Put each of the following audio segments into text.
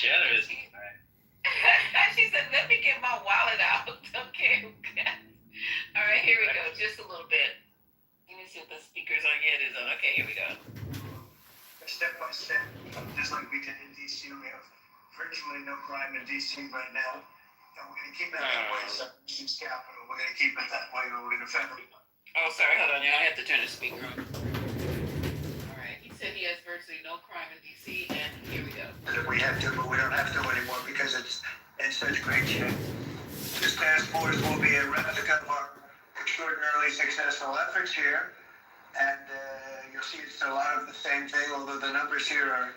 generous. She said, let me get my wallet out. Okay. All right, here we go. Just a little bit. Let me see if the speakers on yet is on. Okay, here we go. Step by step, just like we did in D.C. We have virtually no crime in D.C. right now. And we're going to keep it that way. So, Chief's capital. We're going to keep it that way. We're going to federal. Oh, sorry. Hold on, y'all. I have to turn the speaker on. All right. He said he has virtually no crime in D.C. And here we go. We have to, but we don't have to anymore because it's in such great shape. This task force will be a replica of our extraordinarily successful efforts here. And you'll see it's a lot of the same thing, although the numbers here are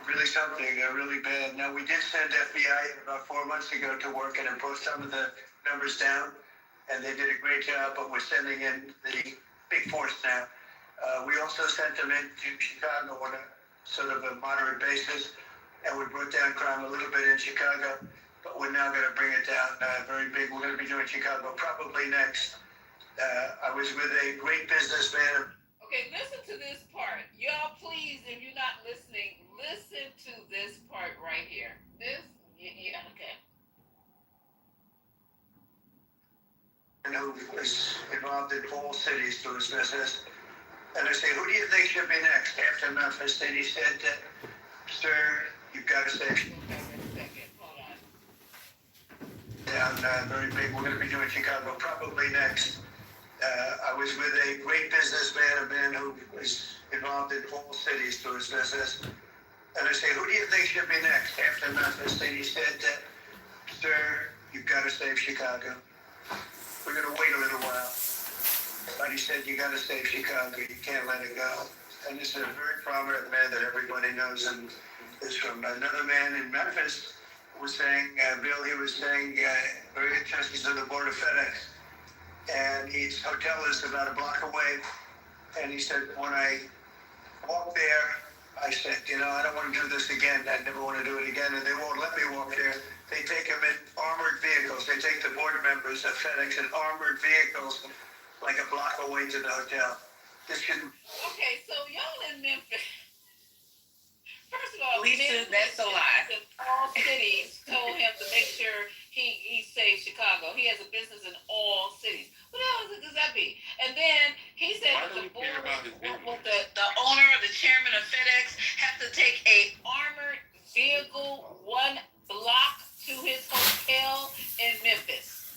really something. They're really bad. Now, we did send FBI about 4 months ago to work and improve some of the numbers down, and they did a great job, but we're sending in the big force now. We also sent them into Chicago on a sort of a moderate basis, and we brought down crime a little bit in Chicago, but we're now going to bring it down very big. We're going to be doing Chicago probably next. I was with a great businessman. Okay, listen to this part. Y'all, please, if you're not listening, listen to this part right here. This, yeah, okay. And who was involved in all cities through his business. And I say, who do you think should be next after Memphis? And he said, sir, you've got to say. Okay, wait a second. Hold on. Down very big. We're going to be doing Chicago probably next. I was with a great businessman, a man who was involved in all cities through his business. And I say, who do you think should be next after Memphis? And he said, sir, you've got to save Chicago. We're going to wait a little while. But he said, you got to save Chicago. You can't let it go. And this is a very prominent man that everybody knows, and is from another man in Memphis was saying, Bill, he was saying, very interesting to the board of FedEx. And his hotel is about a block away. And he said, when I walked there, I said, I don't want to do this again. I never want to do it again. And they won't let me walk there. They take them in armored vehicles. They take the board members of FedEx in armored vehicles like a block away to the hotel. This shouldn't. Okay, so y'all in Memphis. First of all, Lisa, that's a lie. All cities told him to make sure he saves Chicago. He has a business in all cities. What else does that be? And then he said the board, the owner or the chairman of FedEx have to take a armored vehicle 1 block to his hotel in Memphis.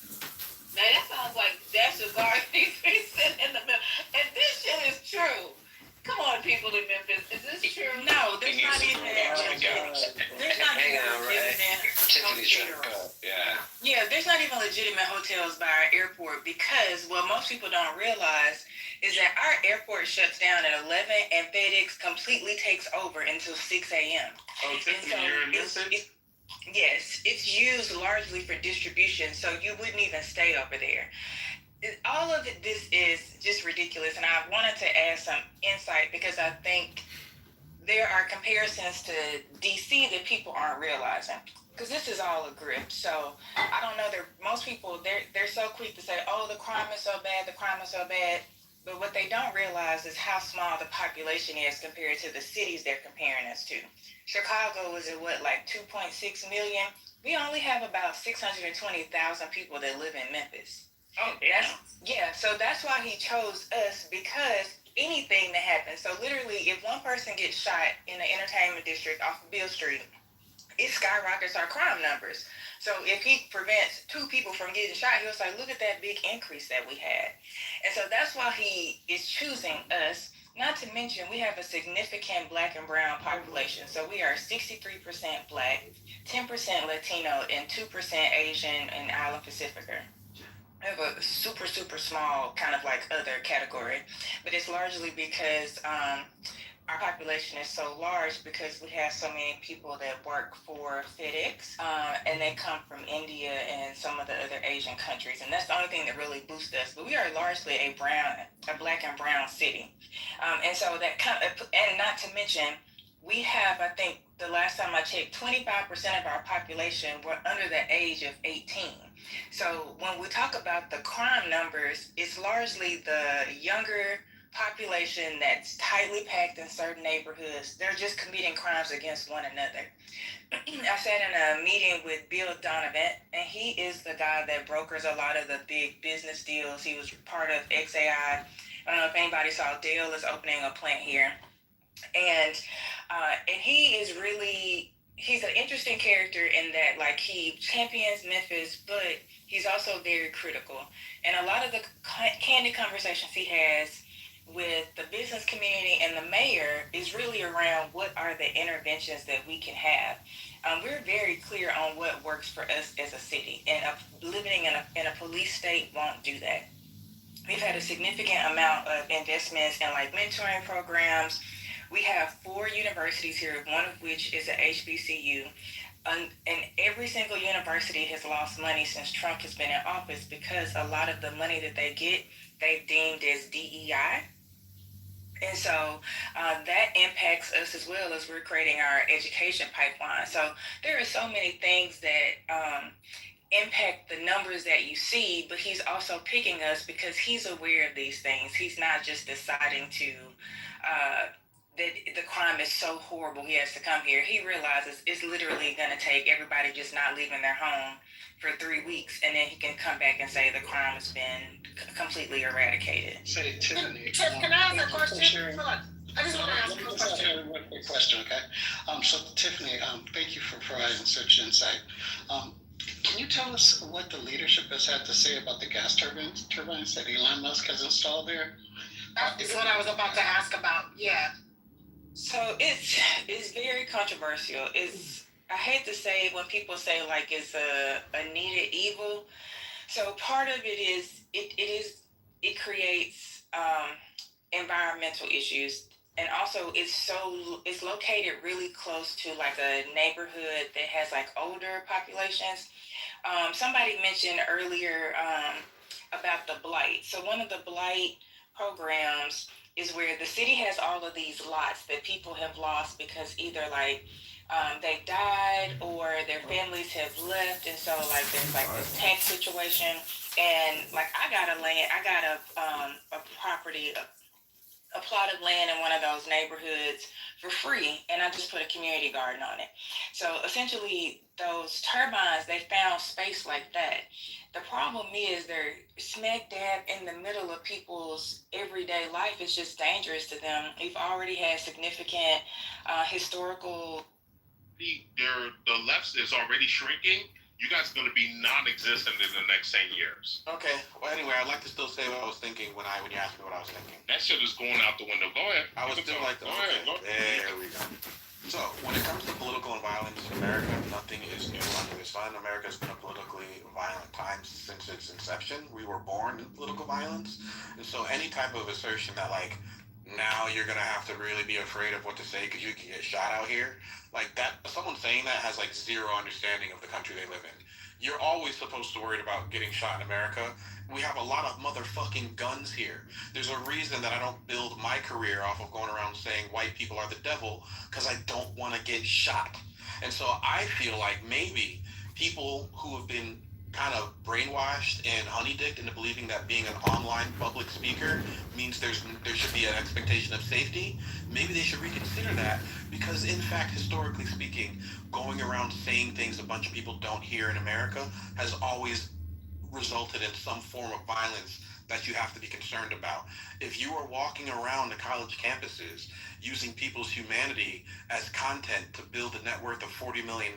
Now that sounds like National Guard needs to be sitting in the middle. And this shit is true. Come on, people in Memphis. Is this true? No, there's not even there's not even legitimate hotels by our airport, because what most people don't realize is that our airport shuts down at 11 and FedEx completely takes over until 6 a.m. Oh, Tiffany, you're in Memphis? Yes, it's used largely for distribution, so you wouldn't even stay over there. All of this is just ridiculous, and I wanted to add some insight because I think there are comparisons to DC that people aren't realizing, because this is all a grip. So I don't know, most people, they're so quick to say, oh, the crime is so bad, but what they don't realize is how small the population is compared to the cities they're comparing us to. Chicago is at like 2.6 million. We only have about 620,000 people that live in Memphis. Oh, yeah. So that's why he chose us, because anything that happens. So literally, if one person gets shot in the entertainment district off of Beale Street, it skyrockets our crime numbers. So if he prevents 2 people from getting shot, he'll say, look at that big increase that we had. And so that's why he is choosing us. Not to mention, we have a significant Black and brown population. So we are 63% Black, 10% Latino, and 2% Asian and Island Pacificer. I have a super, super small kind of like other category, but it's largely because our population is so large because we have so many people that work for FedEx, and they come from India and some of the other Asian countries, and that's the only thing that really boosts us. But we are largely a Black and brown city, and so that and not to mention, we have, I think the last time I checked, 25% of our population were under the age of 18. So when we talk about the crime numbers, it's largely the younger population that's tightly packed in certain neighborhoods, they're just committing crimes against one another. I sat in a meeting with Bill Donovan, and he is the guy that brokers a lot of the big business deals. He was part of XAI. I don't know if anybody saw Dale is opening a plant here, and he is really, he's an interesting character in that, like, he champions Memphis, but he's also very critical. And a lot of the candid conversations he has with the business community and the mayor is really around what are the interventions that we can have. We're very clear on what works for us as a city, and living in a police state won't do that. We've had a significant amount of investments in like mentoring programs. We have 4 universities here, one of which is an HBCU. And every single university has lost money since Trump has been in office because a lot of the money that they get, they've deemed as DEI. And so that impacts us as well as we're creating our education pipeline. So there are so many things that impact the numbers that you see, but he's also picking us because he's aware of these things. He's not just deciding to that the crime is so horrible he has to come here. He realizes it's literally going to take everybody just not leaving their home for 3 weeks, and then he can come back and say the crime has been completely eradicated. Say, Tiffany. Can I ask a question? I just want to ask a question. One quick question, okay? So Tiffany, thank you for providing such insight. Can you tell us what the leadership has had to say about the gas turbines that Elon Musk has installed there? That's what I was about to ask about. Yeah. So it's very controversial. I hate to say when people say like it's a needed evil. So part of it is it creates environmental issues, and also it's located really close to like a neighborhood that has like older populations. Somebody mentioned earlier about the blight. So one of the blight programs is where the city has all of these lots that people have lost because either like they died or their families have left, and so like there's like this tax situation. And like I got a property, a plot of land in one of those neighborhoods for free, and I just put a community garden on it. So essentially those turbines, they found space like that. The problem is they're smack dab in the middle of people's everyday life. It's just dangerous to them. We've already had significant historical. The left is already shrinking. You guys are going to be non-existent in the next 10 years. Okay. Well, anyway, I'd like to still say what I was thinking when you asked me what I was thinking. That shit is going out the window. Go ahead. I was still like, there we go. So, when it comes to political and violence in America, nothing is new under the sun. America has been a politically violent time since its inception. We were born in political violence. And so any type of assertion that, like, now you're going to have to really be afraid of what to say because you can get shot out here, like that, someone saying that has, like, zero understanding of the country they live in. You're always supposed to worry about getting shot in America. We have a lot of motherfucking guns here. There's a reason that I don't build my career off of going around saying white people are the devil, because I don't want to get shot. And so I feel like maybe people who have been kind of brainwashed and honeydicked into believing that being an online public speaker means there should be an expectation of safety, maybe they should reconsider that, because in fact, historically speaking, going around saying things a bunch of people don't hear in America has always resulted in some form of violence that you have to be concerned about. If you are walking around the college campuses using people's humanity as content to build a net worth of $40 million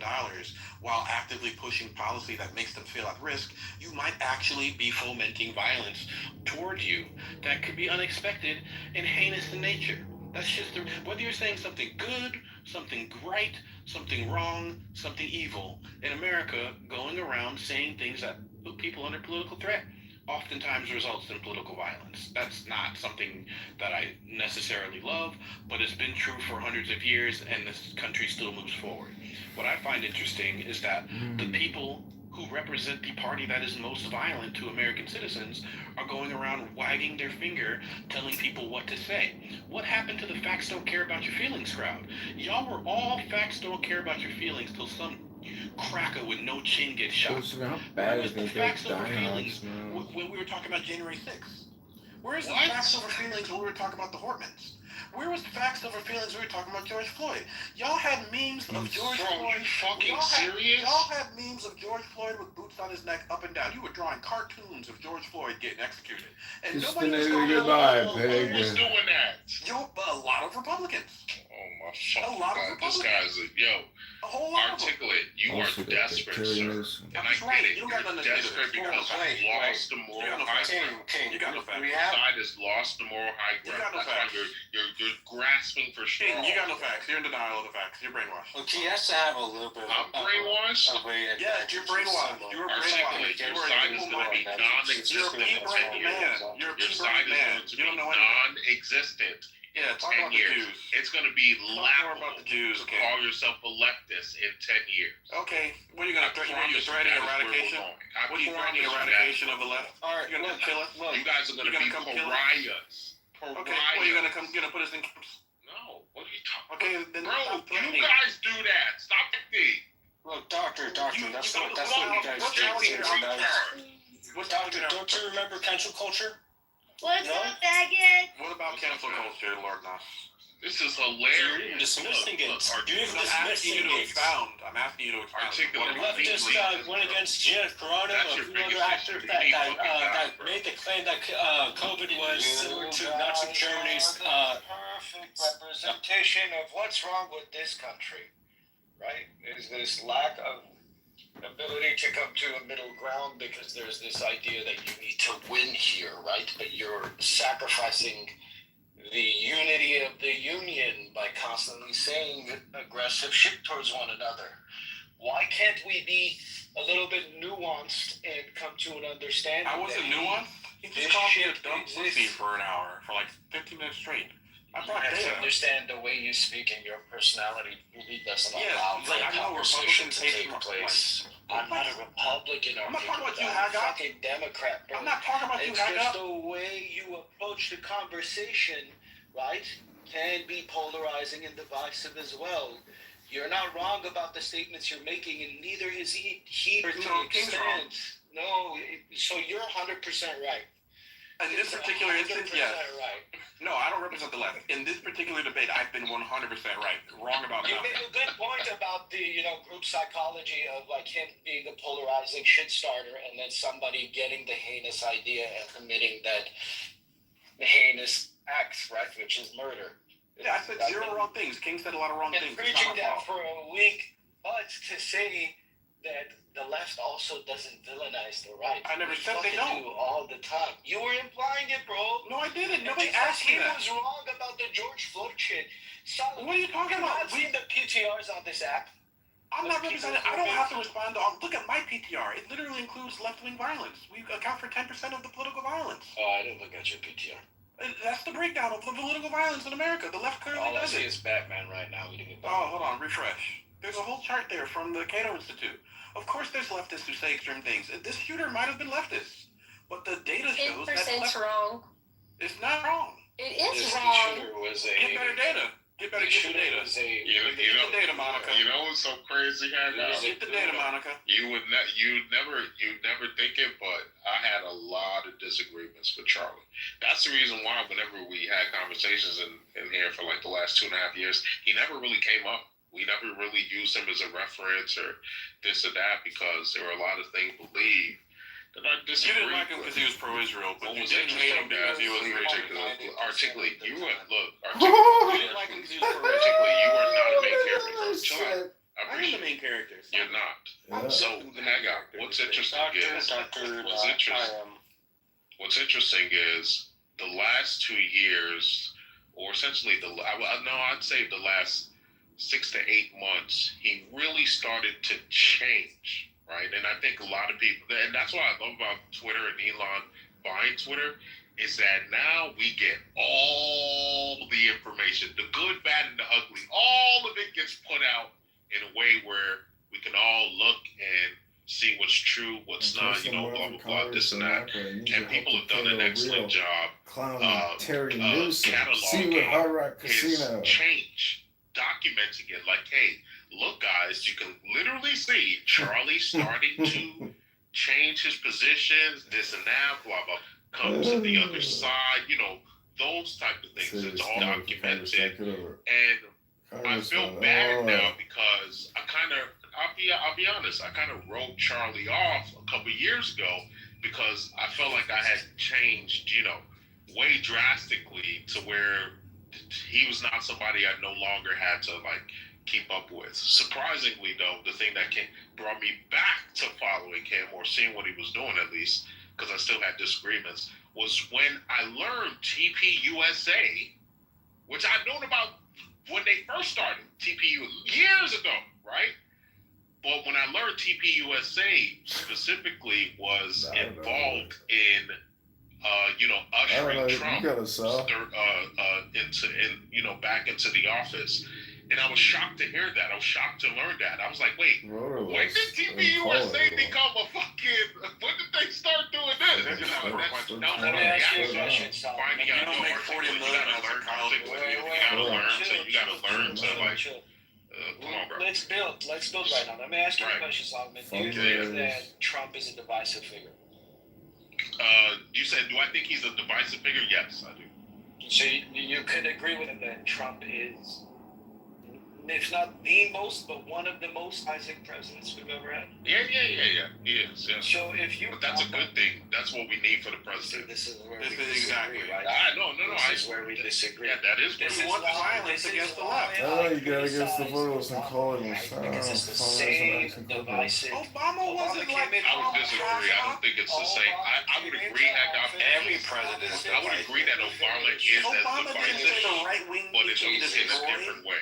while actively pushing policy that makes them feel at risk, you might actually be fomenting violence towards you that could be unexpected and heinous in nature. That's just whether you're saying something good, something right, something wrong, something evil, in America, going around saying things that put people under political threat oftentimes results in political violence. That's not something that I necessarily love, but it's been true for hundreds of years, and this country still moves forward. What I find interesting is that the people who represent the party that is most violent to American citizens are going around wagging their finger, telling people what to say. What happened to the facts don't care about your feelings crowd? Y'all were all facts don't care about your feelings till some cracker with no chin gets shot. How bad is the they facts get over feelings diehards, man? when we were talking about January 6th? Where's the What? facts over feelings when we were talking about the Hortmans? Where was the facts over feelings when we were talking about George Floyd? Y'all had memes of George Bro, Floyd. you fucking Y'all had, serious? y'all had memes of George Floyd with boots on his neck up and down. You were drawing cartoons of George Floyd getting executed. And Kiss nobody the was nigga going goodbye, "Oh, pig." Who was doing that? a lot of Republicans. Oh my fucking A lot of god! This Republicans. guy's A whole lot of them. articulate. You are Also, the desperate, Terry sir. Newsom. And I That's right. get it. You don't You're got nothing to do desperate with it. because Wait, you lost the You moral got no high facts. ground. King, You got no facts. we Your have side has lost the moral high You ground. got no That's why facts. you're grasping for straws. King, you got no facts. You're in denial of the facts. You're brainwashed. Look, he has to have a little bit I'm brainwashed. of a Yes, you're brainwashed. You were Articulate. brainwashed. You Your were a side is evil going to be mind. non-existent You're a in 10 pea-brained years. man. You're a Your side pea-brained is man. going to You be don't know anything. non-existent in Yeah, talk 10 about the years. Jews. It's going to be Talk more laughable about the Jews, to okay? call yourself a leftist in 10 years. Okay, what are you going to threaten? Are you threatening eradication? What are you threatening eradication of the left? All right, You're going to kill us? You guys are going You're to be gonna come kill us? pariahs. Okay, well, you're going to put us in camps? No, what are you talking Okay, then Bro, stop you threatening. guys do that. Stop it. look, doctor, that's You- what you- that's what you guys what's do. wrong with You your guys- retard? What's Doctor, don't you remember cancel culture? What's No? up, faggot? What about cancel culture, Lord Nas? This is You're hilarious. dismissing it. You're I'm asking you to dismissing it. expound. I'm asking you to expound. Articulate. What The leftist went against Janet Corona, That's a your few biggest other actors issue. that, You need fucking guys, that bro. made the claim that COVID was similar to Nazi Germany's. Perfect representation of what's wrong with this country, right? Is this lack of ability to come to a middle ground because there's this idea that you need to win here, right? But you're sacrificing the unity of the union by constantly saying aggressive shit towards one another. Why can't we be a little bit nuanced and come to an understanding? I wasn't that nuanced. He this just called me a shit dumb exists. pussy for an hour, for like 15 minutes straight. I You brought have to data. understand the way you speak and your personality really doesn't Yeah, allow like, for I a know conversation Republicans to hate take my- place. I'm not a Republican or I'm not talking about you, I'm a Haga. fucking Democrat, bro. I'm not talking about you, It's Haga. just the way you approach the conversation, right, can be polarizing and divisive as well. You're not wrong about the statements you're making, and neither is he to No, the King's wrong. extent. No, so you're 100% right. In this You're particular 100% instance, yes. right. No, I don't represent the left. In this particular debate, I've been 100% right. Wrong about You nothing. made a good point about the, group psychology of like him being the polarizing shit starter and then somebody getting the heinous idea and committing that heinous acts, right, which is murder. Yeah, I said zero wrong things. King said a lot of wrong And things. It's preaching not my that fault. for a week, but to say that the left also doesn't villainize the right. I never We said they fucking don't. do all the time. You were implying it, bro. No, I didn't. And Nobody just like asked me he that. was wrong about the George Floyd shit. So, What are you talking about? I've seen the PTRs on this app. I'm not representing. I don't have to respond to. Look at my PTR. It literally includes left-wing violence. We account for 10% of the political violence. Oh, I didn't look at your PTR. And that's the breakdown of the political violence in America. The left clearly All I does see it. is Batman right now. We didn't get Oh, hold on. Refresh. There's a whole chart there from the Cato Institute. Of course, there's leftists who say extreme things. This shooter might have been leftist, but the data shows that 10% wrong. it's not wrong. It This is the wrong. shooter was Get better data. Get better. Get the data. Was a, You Get know, the data, Monica. you know what's so crazy, Hannah? Get the data, Monica. You'd never think it, but I had a lot of disagreements with Charlie. That's the reason why whenever we had conversations in here for like the last 2.5 years, he never really came up. We never really used him as a reference or this or that because there were a lot of things believed that I You disagreed didn't like him with. because he was pro-Israel, but What you was didn't hate him interesting because is he was articulate. You were look. You Articulate. didn't like him because he was pro-Israel. Articulate. You are not a main character. Bro. Chill out. I I am the appreciate main it. character. You're not. Yeah. So, Haga, what's interesting is what's interesting is the last 2 years, or essentially I'd say the last 6 to 8 months, he really started to change, right? And I think a lot of people, and that's what I love about Twitter and Elon buying Twitter, is that now we get all the information, the good, bad, and the ugly. All of it gets put out in a way where we can all look and see what's true, what's not, blah, blah, blah, this and that. And people have done an excellent job Clown Terry Newsom. See cataloging what Hard Rock his Casino. change, documenting it like, hey, look, guys, you can literally see Charlie starting to change his positions, this and that, blah blah. Come to the other side, those type of things. It's all documented, and I feel bad now because I'll be honest, I kind of wrote Charlie off a couple years ago because I felt like I had changed, way drastically to where he was not somebody I no longer had to keep up with. Surprisingly, though, the thing that brought me back to following him or seeing what he was doing, at least, because I still had disagreements, was when I learned TPUSA, which I've known about when they first started TPU years ago, right? But when I learned TPUSA specifically was involved in, ushering Trump back into the office. And I was shocked to hear that. I was shocked to learn that. I was like, wait, when did TPUSA become a fucking, when did they start doing this? Let me ask you a question, Solomon. Finding out you make 40 million as a college. you gotta learn to come on, bro. Let's build right now. Let me ask you a question, Solomon. Do you think that Trump is a divisive figure? You said, do I think he's a divisive figure? Yes, I do. So you could agree with him that Trump is, if not the most, but one of the most divisive presidents we've ever had? Yeah. He is, yeah. So if you... But that's a good thing. That's what we need for the president. This is where This we is disagree, exactly. right? No. This is where we disagree. Yeah, that is where This we is want the why- violence this against is the why left. I Oh, you gotta against the criticize voters and call him Obama, right? Because it's the oh, same oh, divisive... Obama wasn't came like in I would disagree. I don't think it's the same. I would agree every president is I would agree that Obama is Obama as didn't say the divisive, right wing but it's needs to in a destroy. different way.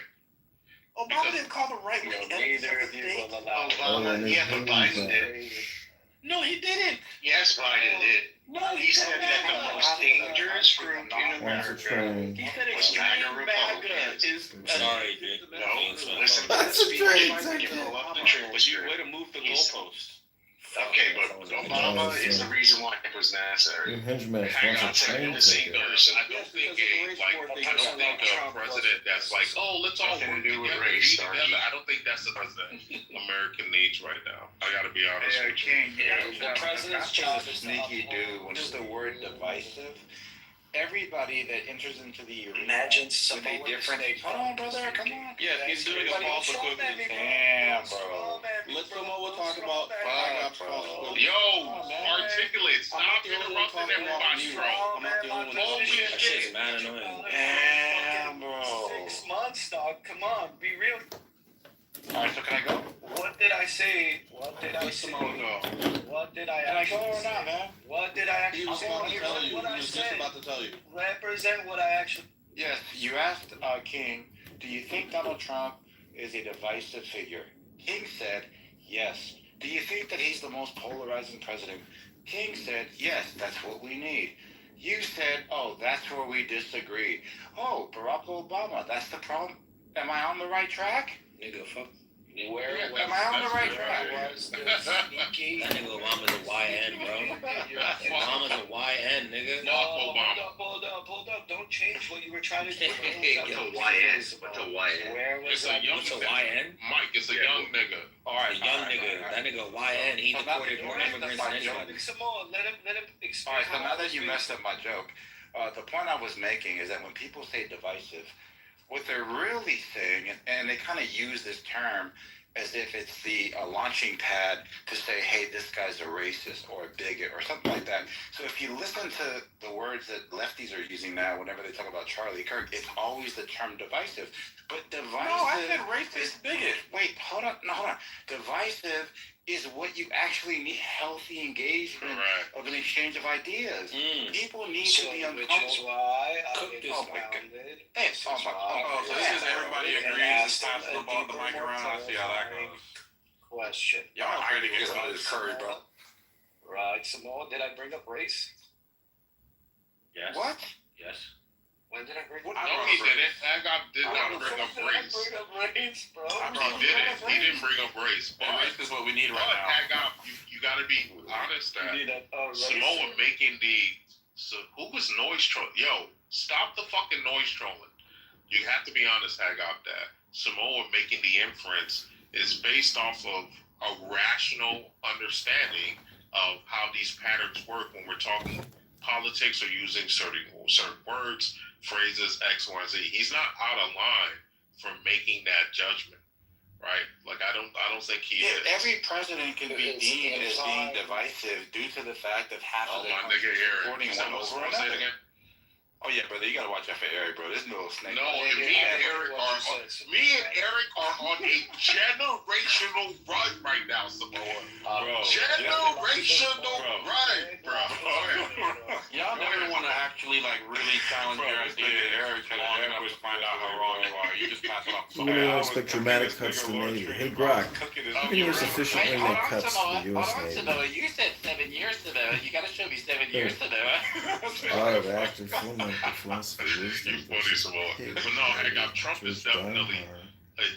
Obama didn't call the right wing Neither of you will allow Obama, yeah, but Biden did. No, he didn't. Yes, Biden did. No, He said that the most dangerous group in Wants to America train. He said was extreme MAGA MAGA Republicans. is... Sorry, dude. No, listen to That's the a speech. train. Give him up the But you transcript. way to move the He's- goalpost. Okay, but Obama is the reason why it was necessary. Hinge match Hang wants on a a train second. ticket. I don't think a president that's like, oh, let's all Nothing to work do with together, race, be Starkey. together. I don't think that's the president America needs right now. I gotta be honest with you. The president's job is to sneaky uphold- do when it's the word divisive. Everybody that enters into the arena Imagine with someone a different. with a- Hold on, brother, come on. Yeah, if he's doing a false equivalence. Damn, bro. Lipscomb will talk about Fuck, bro. Yo, man. articulate. Stop interrupting everybody, bro. I'm not the only one Holy that shit. that shit's mad annoying. Damn, bro. 6 months, dog. Come on, be real. Alright, so can I go? What did I say? What did I say? What did I Can I actually go or say? not, man? What did I He actually was say? about to tell you. What He I was just said. about to tell you. Represent what I actually. Yes, you asked King, do you think Donald Trump is a divisive figure? King said, yes. Do you think that he's the most polarizing president? King said, yes, that's what we need. You said, oh, that's where we disagree. Oh, Barack Obama, that's the problem. Am I on the right track? Nigga, fuck. Where Am I on the right track? was the sneaky? That nigga Obama's a YN, bro. Obama's a YN, nigga. No, hold up. Don't change what you were trying to do. What's a YN? Where was It's a that? young What's a nigga. YN? Mike, it's a young nigga. Alright, young nigga. That nigga YN. He So deported now- more immigrants than anybody. Some more. Let him explain. Alright, so now that you messed up my joke, the point I was making is that when people say divisive, what they're really saying, and they kind of use this term as if it's the launching pad to say, hey, this guy's a racist or a bigot or something like that. So if you listen to the words that lefties are using now whenever they talk about Charlie Kirk, it's always the term divisive. But divisive... No, I said racist bigot. Wait, hold on. Divisive is what you actually need, healthy engagement Right. of an exchange of ideas. Mm. People need So, to be which is uncomfortable. why Cook I this expounded. Hey, This is oh my- why oh, I so this is everybody expounded agrees and it's asked time to a flip all the deeper, mic more around. I see how that clarifying goes. Question. Y'all are ready to get some of this Some curry, more. bro. Right, some more. Did I bring up race? Yes. What? Yes. When did I bring What- up No, he didn't. That guy did not bring up race. Did I bring up race, bro? He didn't bring up race. But race is what we need But right now. Hagop, you gotta be honest that Samoa making who was noise trolling? Yo, stop the fucking noise trolling. You have to be honest, Hagop, that Samoa making the inference is based off of a rational understanding of how these patterns work when we're talking politics or using certain words, phrases, X, Y, Z. He's not out of line for making that judgment, right? Like I don't think he is. Every president can be deemed as being divisive due to the fact that half of the my country nigga is Eric. supporting Is that one what over say it another. again? Oh yeah, brother, you gotta watch out for Eric, bro. This little snake. No, me and Eric are on a generational run right now, Samoa. Generational run, bro. Y'all never want to actually like really challenge your idea Eric long enough to find out how wrong you are. You just pass it off. You really expect dramatic cuts to Navy. Hey, Grok, how can you sufficiently make cuts to the U.S. Navy? You said 7 years to the. You gotta show me 7 years to the. A lot of active filmmaker philosophy, wisdom. You funny, Samoa. But no, hang on. Trump is definitely.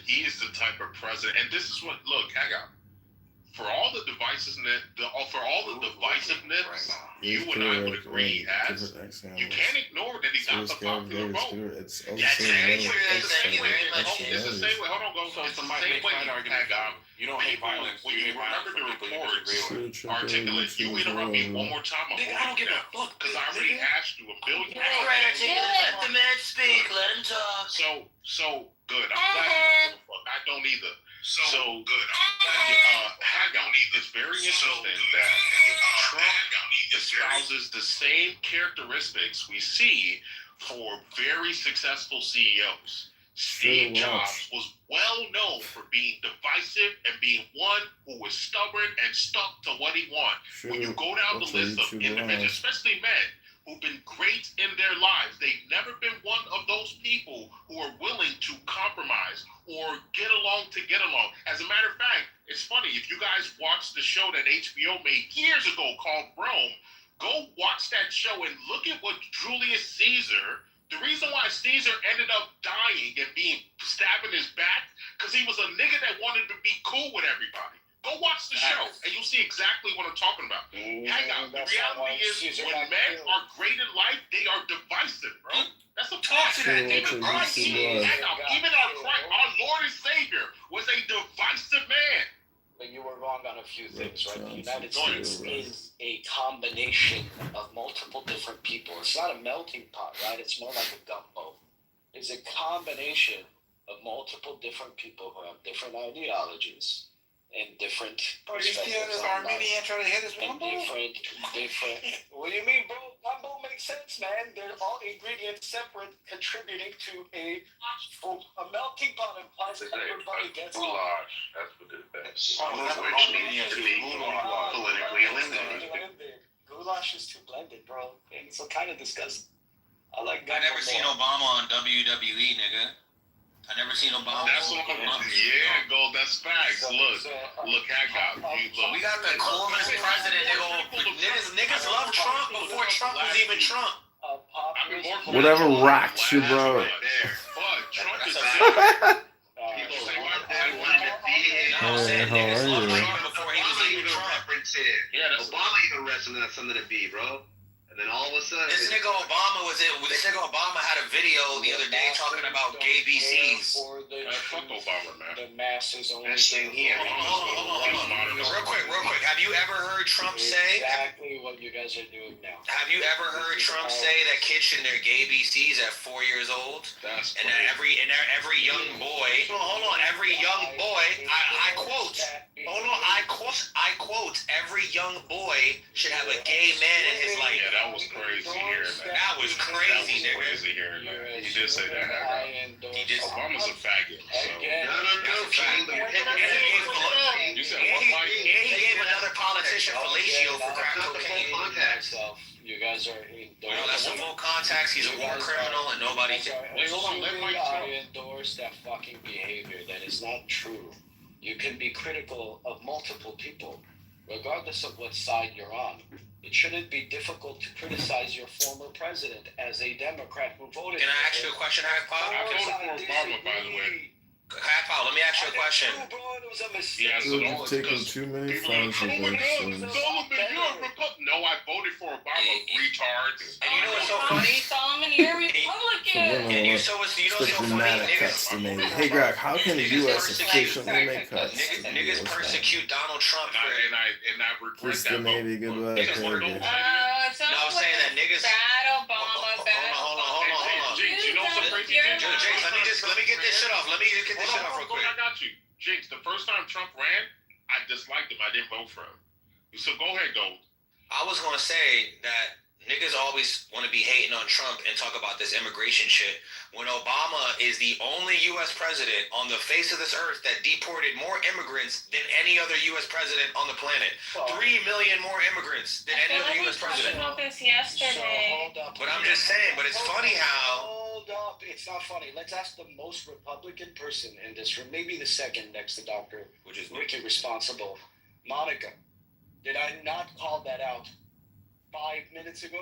He is the type of president, and this is what. Look, hang on. For all the divisiveness, you and I would agree he has. You can't ignore that he got the popular vote. It's the same way. Hold on, go. So It's it's the a same way. argument. You don't hate violence. When You you hate violence remember for the people you disagree with. reports, articulate. You interrupt me one more time. Nigga, I don't give a fuck. Because I already asked you a billion Let the man speak. Let him talk. So good. I'm glad you don't give a fuck. I don't either. So good. It's very interesting that Trump espouses the same characteristics we see for very successful CEOs. Steve Jobs was well known for being divisive and being one who was stubborn and stuck to what he wanted. When you go down the list of individuals, especially men, who've been great in their lives, they've never been one of those people who are willing to compromise or get along to get along. As a matter of fact, it's funny, if you guys watched the show that HBO made years ago called Rome, go watch that show and look at what Julius Caesar, the reason why Caesar ended up dying and being stabbed in his back, because he was a nigga that wanted to be cool with everybody. Go watch the show, and you'll see exactly what I'm talking about. Hang on. The reality is, when men are great in life, they are divisive, bro. That's a fact. Even Christ, hang on. Even our Lord and Savior was a divisive man. But you were wrong on a few things, right? The United States is a combination of multiple different people. It's not a melting pot, right? It's more like a gumbo. It's a combination of multiple different people who have different ideologies and different perspectives on life. trying to hit us And different. What do you mean, bro? Gumbo makes sense, man. They're all ingredients separate, contributing to a melting pot implies that everybody gets along. Goulash. That's what it is. Which means to be politically eliminated. Goulash is too blended, bro. And it's kind of disgusting. I like I never seen Obama on WWE, nigga. I never seen Obama. That's what Gold. That's facts. Look, hang on. We got the coolest president, nigga. Niggas love Trump before Trump was even Trump. Whatever rocks you, bro. But Trump is people say, How are you? Before he was even Trump. yeah, that's Obama even wrestling has something to be, bro. And then all of a sudden, This nigga Obama had a video the other day talking about gay BCs. fuck Obama, man. The masses only. Best thing here. Hold on. Real quick. Have you ever heard Trump say? Exactly what you guys are doing now. Have you ever heard Trump say that kids should their gay BCs at 4 years old? That's And that every young boy. Hold on. Every young boy. I quote. Hold on. I quote. Every young boy should have a gay man in his life. Yeah, that was crazy hearing that. That was crazy, nigga. Crazy hearing that. He did say that. He did. Obama's a faggot. So. You said what, Mike? And he gave another politician fellatio for crack cocaine. You guys are Well, that's a full context. He's a war criminal, and nobody. Wait, hold on. Let Mike talk. I endorse that fucking behavior. That is not true. You can be critical of multiple people, regardless of what side you're on. It shouldn't be difficult to criticize your former president as a Democrat who voted. Can I ask you a question, Hack Pop? I voted for Obama, by the way. Kyle, let me ask you a question. Bro, it was a mistake. Yeah, so Dude, you're don't, taking because too many people are like, Pfizer oh my God, vaccines. Solomon, you're a Republican. No, I voted for Obama, retards. And you know what's so funny? Solomon, you're a So Republican. women You want know what's so the funny? dramatic Niggas, cuts they made. Hey, Greg, how can the U.S. efficiently make cuts to the niggas U.S. persecute Donald Trump for. And I regret Kristen that vote. Navy, goodbye. Niggas Very wanna good. No, I'm saying that niggas. Bad Obama, bad Hold on. Jinx, you know what's so crazy? Jinx, let me get this shit off. Let me get this shit off real quick. I got you. Jinx, the first time Trump ran, I disliked him. I didn't vote for him. So go ahead, Gold. I was gonna say that niggas always want to be hating on Trump and talk about this immigration shit when Obama is the only U.S. president on the face of this earth that deported more immigrants than any other U.S. president on the planet. 3 million more immigrants than any other U.S. president. about this So yesterday. hold up. But I'm just saying, but it's funny how. Hold up, it's not funny. Let's ask the most Republican person in this room, maybe the second next to Dr. Which is Ricky Responsible, Monica. Did I not call that out 5 minutes ago?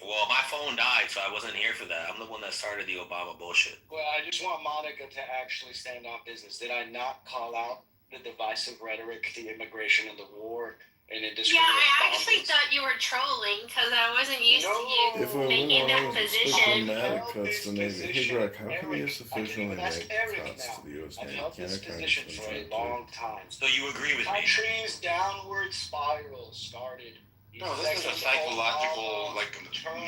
Well, my phone died, so I wasn't here for that. I'm the one that started the Obama bullshit. Well, I just want Monica to actually stand on business. Did I not call out the divisive rhetoric, the immigration and the war and indiscriminate Yeah, I actually bombings? thought you were trolling because I wasn't used to you If we making that want to speak position. dramatic cuts to Navy, hey, Greg, how can the Eric, U.S. I can efficiently even ask make Eric cuts now. to the U.S. I've Navy? held this Canada position for a long time. So you agree with me? Country's downward spiral started. No, this is a psychological, like,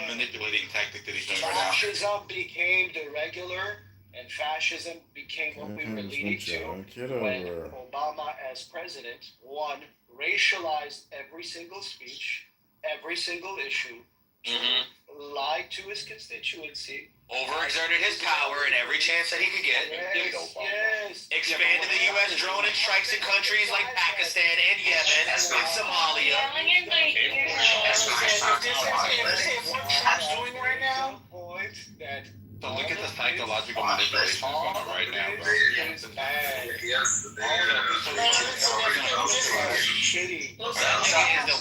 manipulating tactic that he's doing right now. Fascism became the regular, and fascism became what we were leading to when Kitover. Obama, as president, one, racialized every single speech, every single issue, lied to his constituency, Overexerted his power in every chance that he could get. yes, Expanded the U.S. drone and strikes in countries like Pakistan and Yemen and Somalia. Yelling in my ear. what Trump's doing right now, point that So look at the psychological manipulation that's going on right now, bro. is bad. Shitty. That nigga is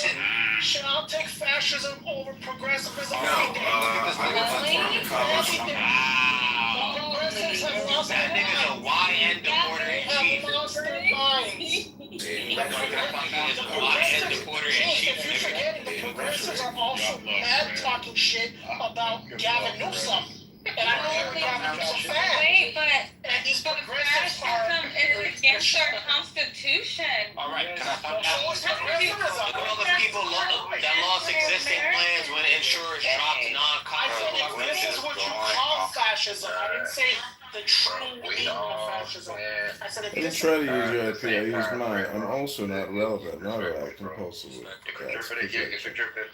the Should I take fascism over progressivism? That nigga's a YN deporter in chief. YN deporter in chief. The progressives are also mad talking shit about Gavin Newsom. And I know Gavin Newsom's a fan. Wait, but And these the progressives are. fascism is against our constitution. All right, can I talk now? Look at all the people that lost existing plans when insurers dropped I said non-conflict. if this is what you call fascism, I didn't say the true meaning of fascism. I said if I didn't this try to use your IP, I used mine. I'm also not relevant, not I act compulsively.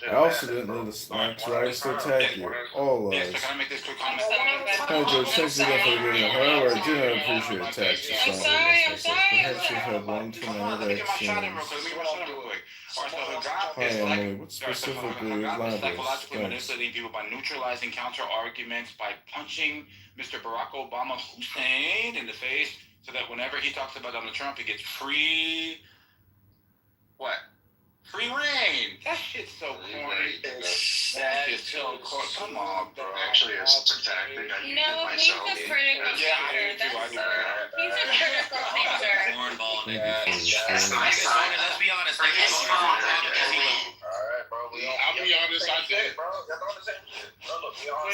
I also didn't need a snack, so I used to attack you. All Yes, so lies. can I make this quick comment? Hi, George. Thanks again for giving me. However, I do not appreciate attacks to I'm someone sorry, else. I'm sorry. Perhaps you've had one too Hold on, let many me get my shot in real vaccines. quick. Let me get my shot in real quick. All right, so Hagab Hi, is like, Emily. What specifically is Hagab is libelous? psychologically Thanks. manipulating people by neutralizing counter arguments, by punching Mr. Barack Obama Hussein in the face, so that whenever he talks about Donald Trump, he gets free. What? Free reign. That shit's so corny. That shit's so corny. Come on, bro. Actually, it's a tactic. I use it No, he's myself. a critical Yeah, I thinker. do too. I do. He's a critical thinker. Cornball Maybe nigga. for Niggas sure. voted, let's be honest, niggas voted for Obama because he was. Alright, bro. I'll be honest, I did. Bro, y'all know the same shit. Bro, look, we all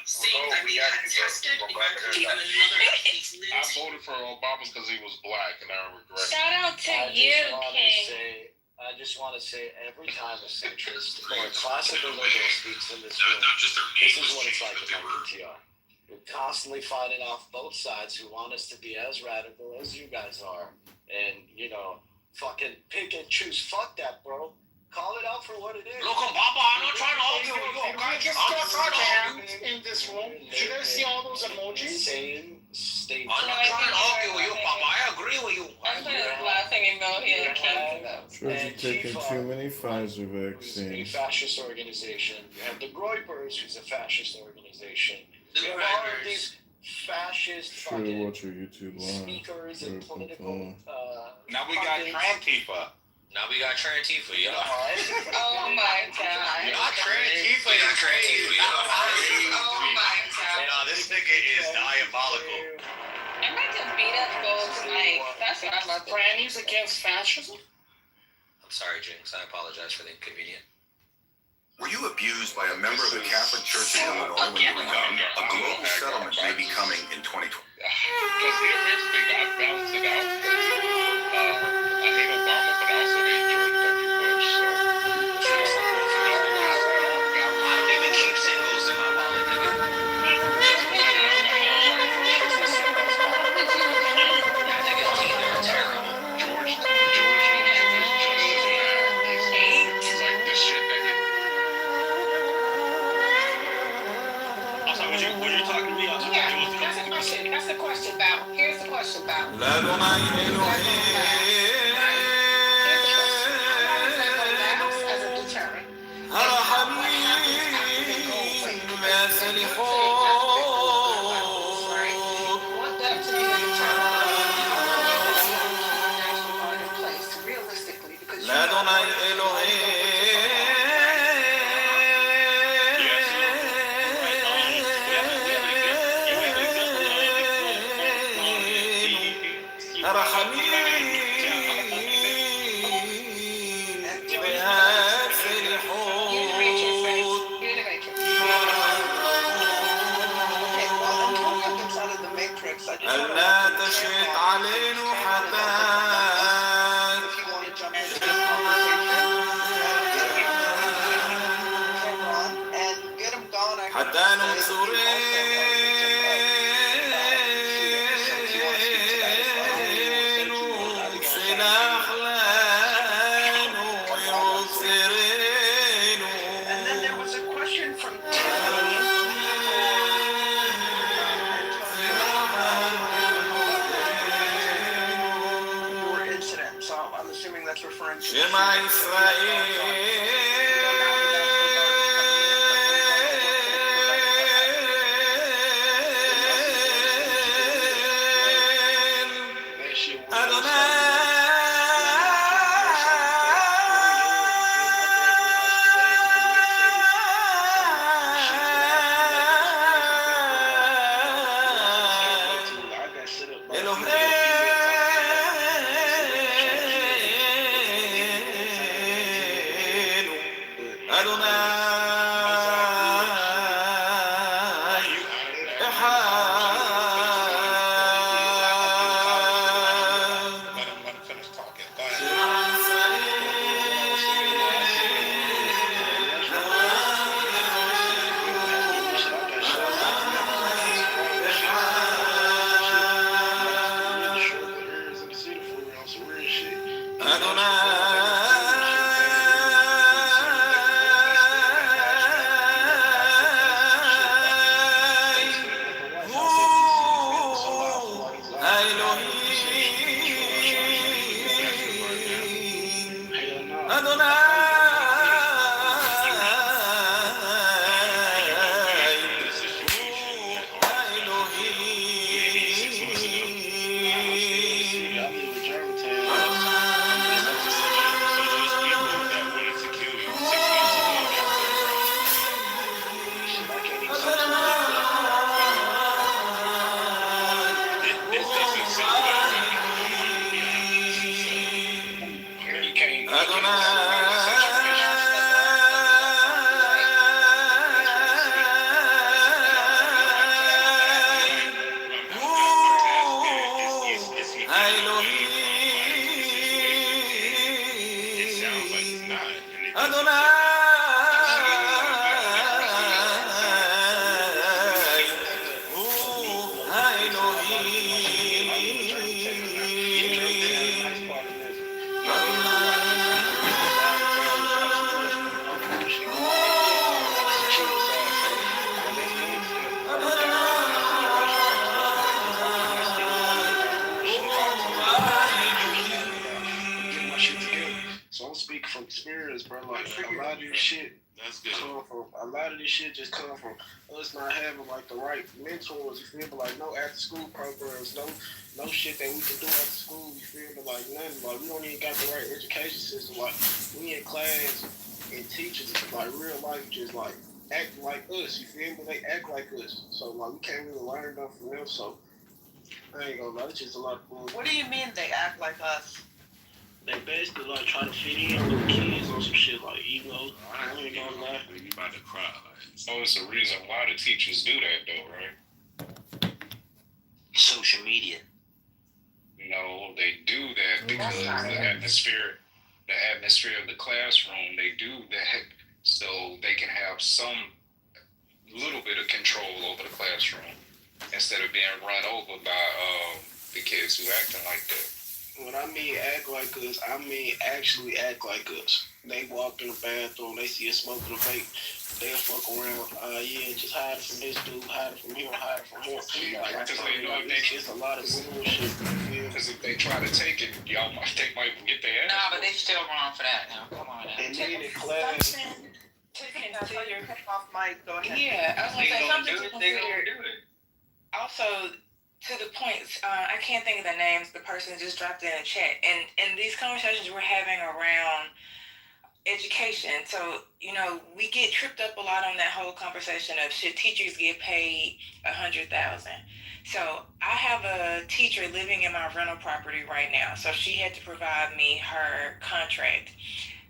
Saying that we had tested and even another I voted for Obama because he was black, and I regret it. Shout out to you, King. I just want to say every time a centrist or a classical liberal speaks in this room, this is what it's like in my PTR. We're constantly fighting off both sides who want us to be as radical as you guys are. And, you know, fucking pick and choose. Fuck that, bro. Call it out for what it is. Look, Obama, I'm not trying to argue with you, okay? I'm not trying to argue. in this room. Did you guys see all those emojis? Same statement. I'm not trying to argue with you, Papa. I agree with you. I'm just laughing and go here, King. George, you're taking too many Pfizer A vaccines. fascist organization. You have the Groypers, who's a fascist organization. The You have all of Groypers. these fascist Sure to watch your YouTube live. speakers and Very political. cool. Now we got Trantifa. Now we got Trantifa, yo. Oh my God. Not Trantifa is crazy, yo. Oh my God. Nah, this nigga is diabolical. I might just beat up folks, like, that's what I'm about to do. Granny's against fascism? I'm sorry, Jinx. I apologize for the inconvenience. Were you abused by a member of the Catholic Church in Illinois when you were young? A global settlement may be coming in 2020. Because here's the thing, I balanced it out. I hate Obama, but I also hate George W. Bush. So, I don't even keep singles in my wallet, nigga. That nigga's teeth are terrible. George is like the shit that gets. I'm sorry, was you talking to me? Yeah, that's a question. That's the question about. Here's the question about. As a deterrent. Want that to be a deterrent. National Guard in place, realistically, because you ألا تشهد علينا حتى حتى ننصرين سلاح لان ويبصرين. And then there was a question from your incident, so I'm assuming that's referring to شمع إسرائيل parents, bro. Like a lot of this shit. That's good. A lot of this shit just come from us not having like the right mentors. You feel me? Like no after school programs, no shit that we can do after school. You feel me? Like nothing. Like we don't even got the right education system. Like we in class and teachers like real life just like act like us. You feel me? They act like us. So like we can't really learn nothing from them. So I ain't gonna lie, it's just a lot of fun. What do you mean they act like us? They basically like try to fit in with the kids on some shit like, I ain't gonna lie. You about to cry. So it's the reason why the teachers do that though, right? Social media. No, they do that because the atmosphere of the classroom, they do that so they can have some little bit of control over the classroom instead of being run over by the kids who acting like that. When I mean act like us, I mean actually act like us. They walk in the bathroom, they see us smoking a vape, they'll fuck around. Just hide it from this dude, hide it from him, hide it from him. It's a lot of bullshit. Because if they try to take it, they might get their ass. Nah, but they still wrong for that now. Come on now. And then in class. Tiffany, I saw your off mic. Go ahead. Yeah, I was gonna say something to They gonna consider. do it. Also, to the point, I can't think of the names. The person just dropped it in the chat, and these conversations we're having around education. So we get tripped up a lot on that whole conversation of should teachers get paid $100,000. So I have a teacher living in my rental property right now. So she had to provide me her contract.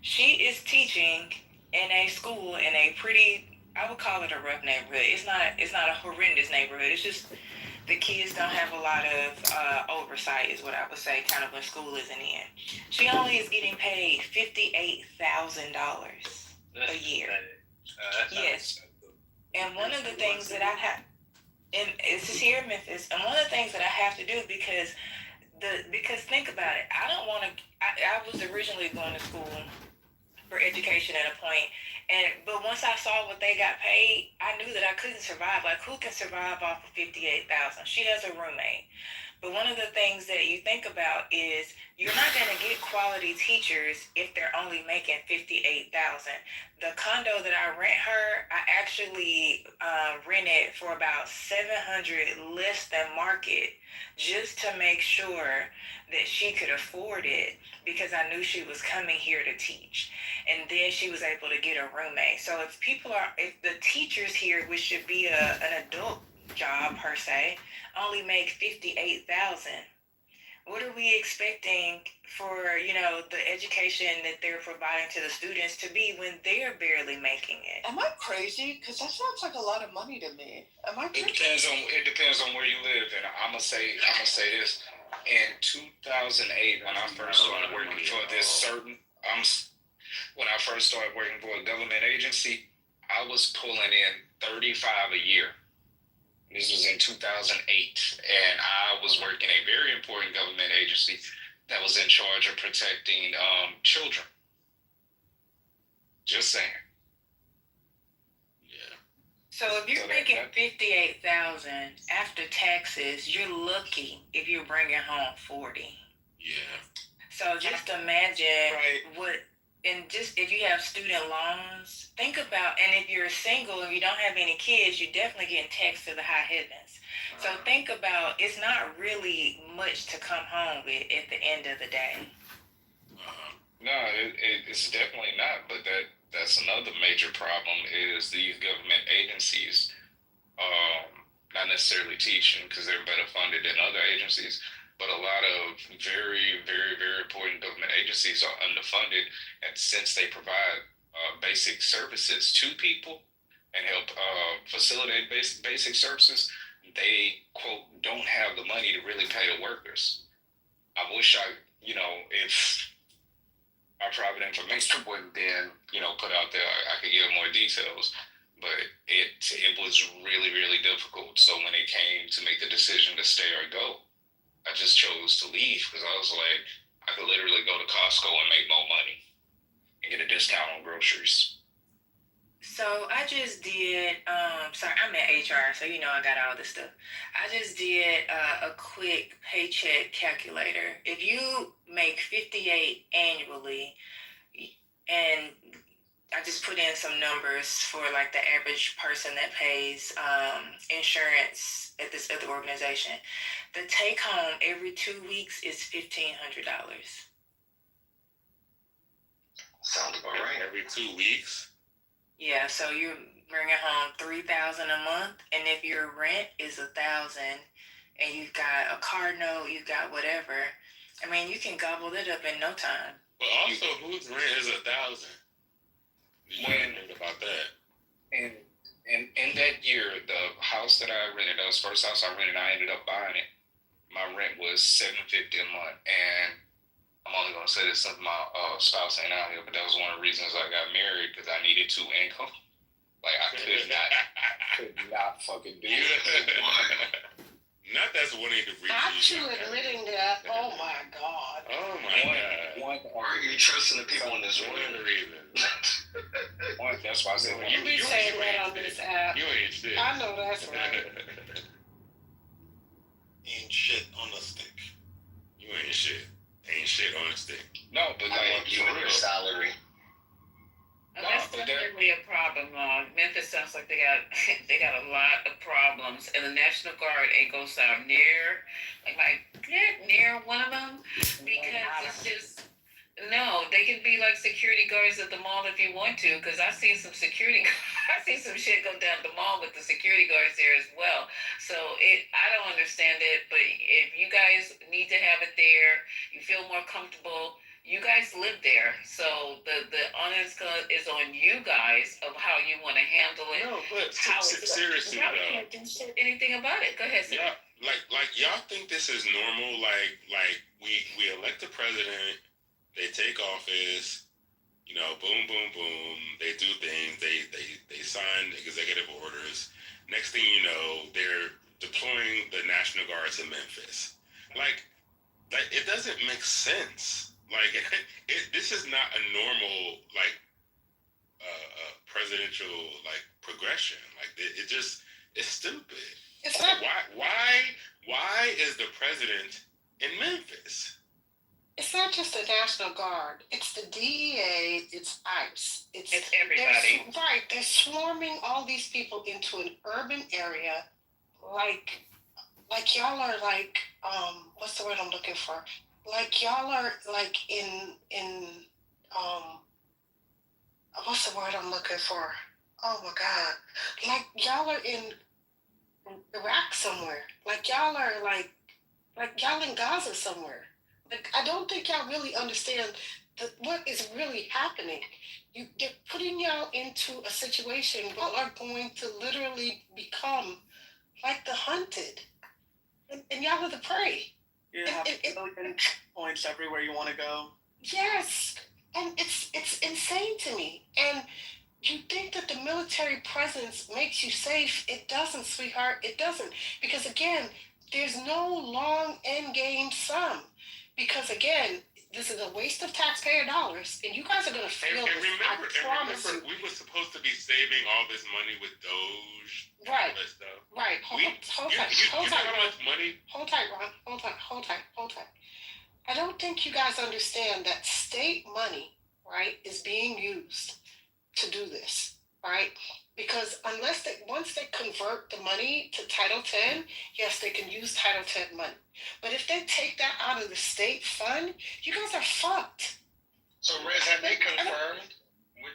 She is teaching in a school in a pretty, I would call it a rough neighborhood. It's not a horrendous neighborhood. It's just the kids don't have a lot of oversight is what I would say, kind of when school isn't in. She only is getting paid $58,000 a year. Yes. And one of the things that I have, and this is here in Memphis, and one of the things that I have to do because think about it, I was originally going to school for education at a point, but once I saw what they got paid, I knew that I couldn't survive. Like, who can survive off of $58,000? She has a roommate. But one of the things that you think about is you're not going to get quality teachers if they're only making $58,000. The condo that I rent her, I actually rent it for about $700 less than market, just to make sure that she could afford it, because I knew she was coming here to teach. And then she was able to get a roommate. So if the teachers here, which should be an adult job per se, only make $58,000, what are we expecting for the education that they're providing to the students to be when they're barely making it? Am I crazy? Because that sounds like a lot of money to me. Am I crazy? It depends on where you live, and I'm gonna say this. In 2008, when I first started working for when I first started working for a government agency, I was pulling in $35 a year. This was in 2008, and I was working a very important government agency that was in charge of protecting children. Just saying. Yeah. So if you're making $58,000 after taxes, you're lucky if you're bringing home $40,000. Yeah. So just imagine and just if you have student loans, think about, and if you're single and you don't have any kids, you're definitely getting taxed to the high heavens. So think about, it's not really much to come home with at the end of the day. No, it's definitely not. But that's another major problem is these government agencies, not necessarily teaching because they're better funded than other agencies, but a lot of very, very, very important government agencies are underfunded, and since they provide basic services to people and help facilitate basic services, they, quote, don't have the money to really pay the workers. I wish if our private information wasn't then, put out there, I could give more details, but it was really, really difficult. So when it came to make the decision to stay or go, I just chose to leave because I was like, I could literally go to Costco and make more money and get a discount on groceries. So I just did, sorry, I'm in HR, so I got all this stuff. I just did a quick paycheck calculator. If you make $58,000 annually, and I just put in some numbers for like the average person that pays insurance at this other organization. The take home every 2 weeks is $1,500. Sounds about right. Every 2 weeks. Yeah, so you're bringing home $3,000 a month, and if your rent is $1,000, and you've got a car note, you've got whatever, I mean, you can gobble that up in no time. But also, whose rent is $1,000? You didn't think about that. And in that year, the house that I rented, that was the first house I rented, I ended up buying it. My rent was $750 a month, and I'm only gonna say this since my spouse ain't out here, but that was one of the reasons I got married, because I needed 2 income. Like I could not fucking do it. Not that's wanting to reach. Not you admitting that. Oh my God. Oh my God. Why are you trusting the people in this room? One of the reasons. That's why I said You be saying that on this app. You ain't shit. I know that's right. Ain't shit on the stick. You ain't shit. Ain't shit on a stick. No, but I want you in your salary. That's definitely a problem. Memphis sounds like they got a lot of problems, and the National Guard ain't gonna sound near one of them, because it's just no. They can be like security guards at the mall if you want to, because I've seen some security. I see some shit go down at the mall with the security guards there as well. So I don't understand it, but if you guys need to have it there, you feel more comfortable. You guys live there, so the onus is on you guys of how you want to handle it. No, but seriously, you can't do anything about it. Go ahead, sir. Yeah, like y'all think this is normal? Like we elect a president, they take office, you know, boom, boom, boom. They do things. They sign executive orders. Next thing you know, they're deploying the National Guard to Memphis. Like it doesn't make sense. Like this is not a normal presidential progression. Like it's stupid. It's not. Why is the president in Memphis? It's not just the National Guard. It's the DEA. It's ICE. It's everybody. Right. They're swarming all these people into an urban area, like y'all are like what's the word I'm looking for? Like y'all are like in what's the word I'm looking for? Oh my God! Like y'all are in Iraq somewhere. Like y'all are like y'all in Gaza somewhere. Like I don't think y'all really understand what is really happening. They're putting y'all into a situation where y'all are going to literally become like the hunted, and y'all are the prey. You have million points everywhere you want to go. Yes, and it's insane to me. And you think that the military presence makes you safe? It doesn't, sweetheart. It doesn't, because again, there's no long end game sum. Because again, this is a waste of taxpayer dollars, and you guys are gonna feel this. Remember, I promise you. we were supposed to be saving all this money with Doge. Right. All that stuff. Right. Hold tight. You know how much money? Hold tight, Ron. Hold tight. I don't think you guys understand that state money, right, is being used to do this, right? Because once they convert the money to Title 10, yes, they can use Title 10 money. But if they take that out of the state fund, you guys are fucked. So, Rez, have they confirmed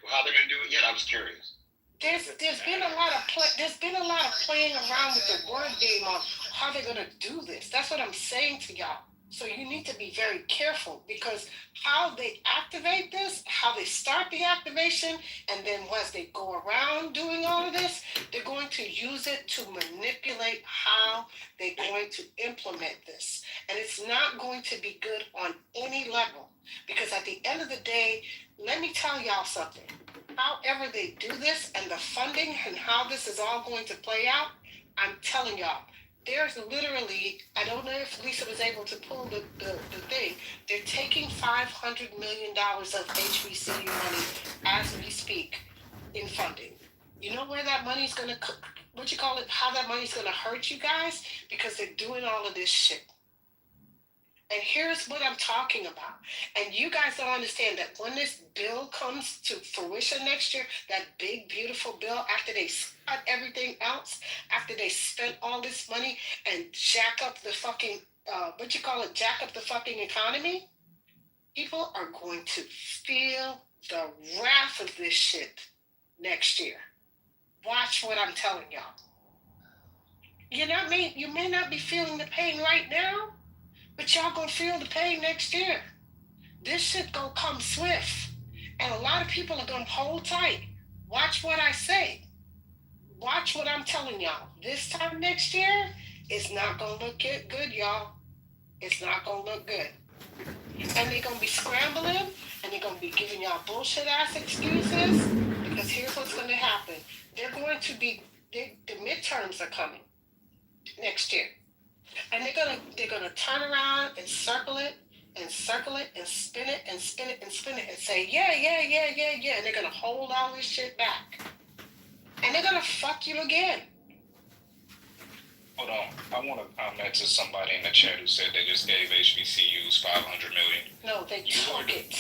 how they're gonna do it yet? I was curious. There's been a lot of playing around with the word game on how they're gonna do this. That's what I'm saying to y'all. So you need to be very careful, because how they activate this, how they start the activation, and then once they go around doing all of this, they're going to use it to manipulate how they're going to implement this. And it's not going to be good on any level, because at the end of the day, let me tell y'all something. However they do this and the funding and how this is all going to play out, I'm telling y'all, there's literally, I don't know if Lisa was able to pull the thing, they're taking $500 million of HBCU money as we speak in funding. You know where that money's going to, how that money's going to hurt you guys? Because they're doing all of this shit. And here's what I'm talking about. And you guys don't understand that when this bill comes to fruition next year, that big, beautiful bill, after they cut everything else, after they spent all this money and jack up the fucking, jack up the fucking economy, people are going to feel the wrath of this shit next year. Watch what I'm telling y'all. You may not be feeling the pain right now, but y'all gonna feel the pain next year. This shit gonna come swift. And a lot of people are gonna hold tight. Watch what I say. Watch what I'm telling y'all. This time next year, it's not gonna look good, y'all. It's not gonna look good. And they're gonna be scrambling, and they're gonna be giving y'all bullshit ass excuses, because here's what's gonna happen. The midterms are coming next year. And they're gonna turn around and circle it and circle it and spin it and spin it and spin it and say, yeah. And they're gonna hold all this shit back. And they're gonna fuck you again. Hold on. I want to comment to somebody in the chat who said they just gave HBCUs $500 million. No, they took it.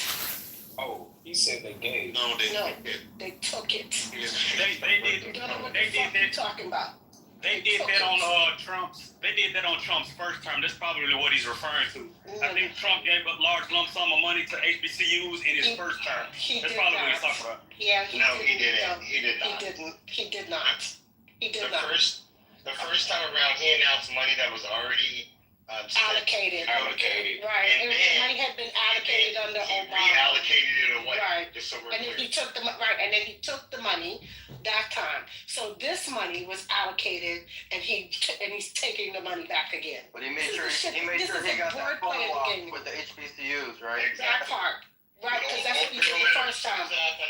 Oh, he said they gave. No, they took it. They did. You don't know what They the did fuck that. you're talking about. They did that on Trump's. They did that on Trump's first term. That's probably what he's referring to. I think Trump gave a large lump sum of money to HBCUs in his first term. That's probably what he's talking about. Yeah, He didn't. He did not. He did not. The first time around, he announced money that was already allocated. Right. And The money had been allocated under Obama. Reallocated it away. Right. Just so we're And then clear. he took the money that time. So this money was allocated, and he's taking the money back again. But he made sure This is he got a that wordplay photo op game. with the HBCUs, right? That part. Right, because that's what he did the first time.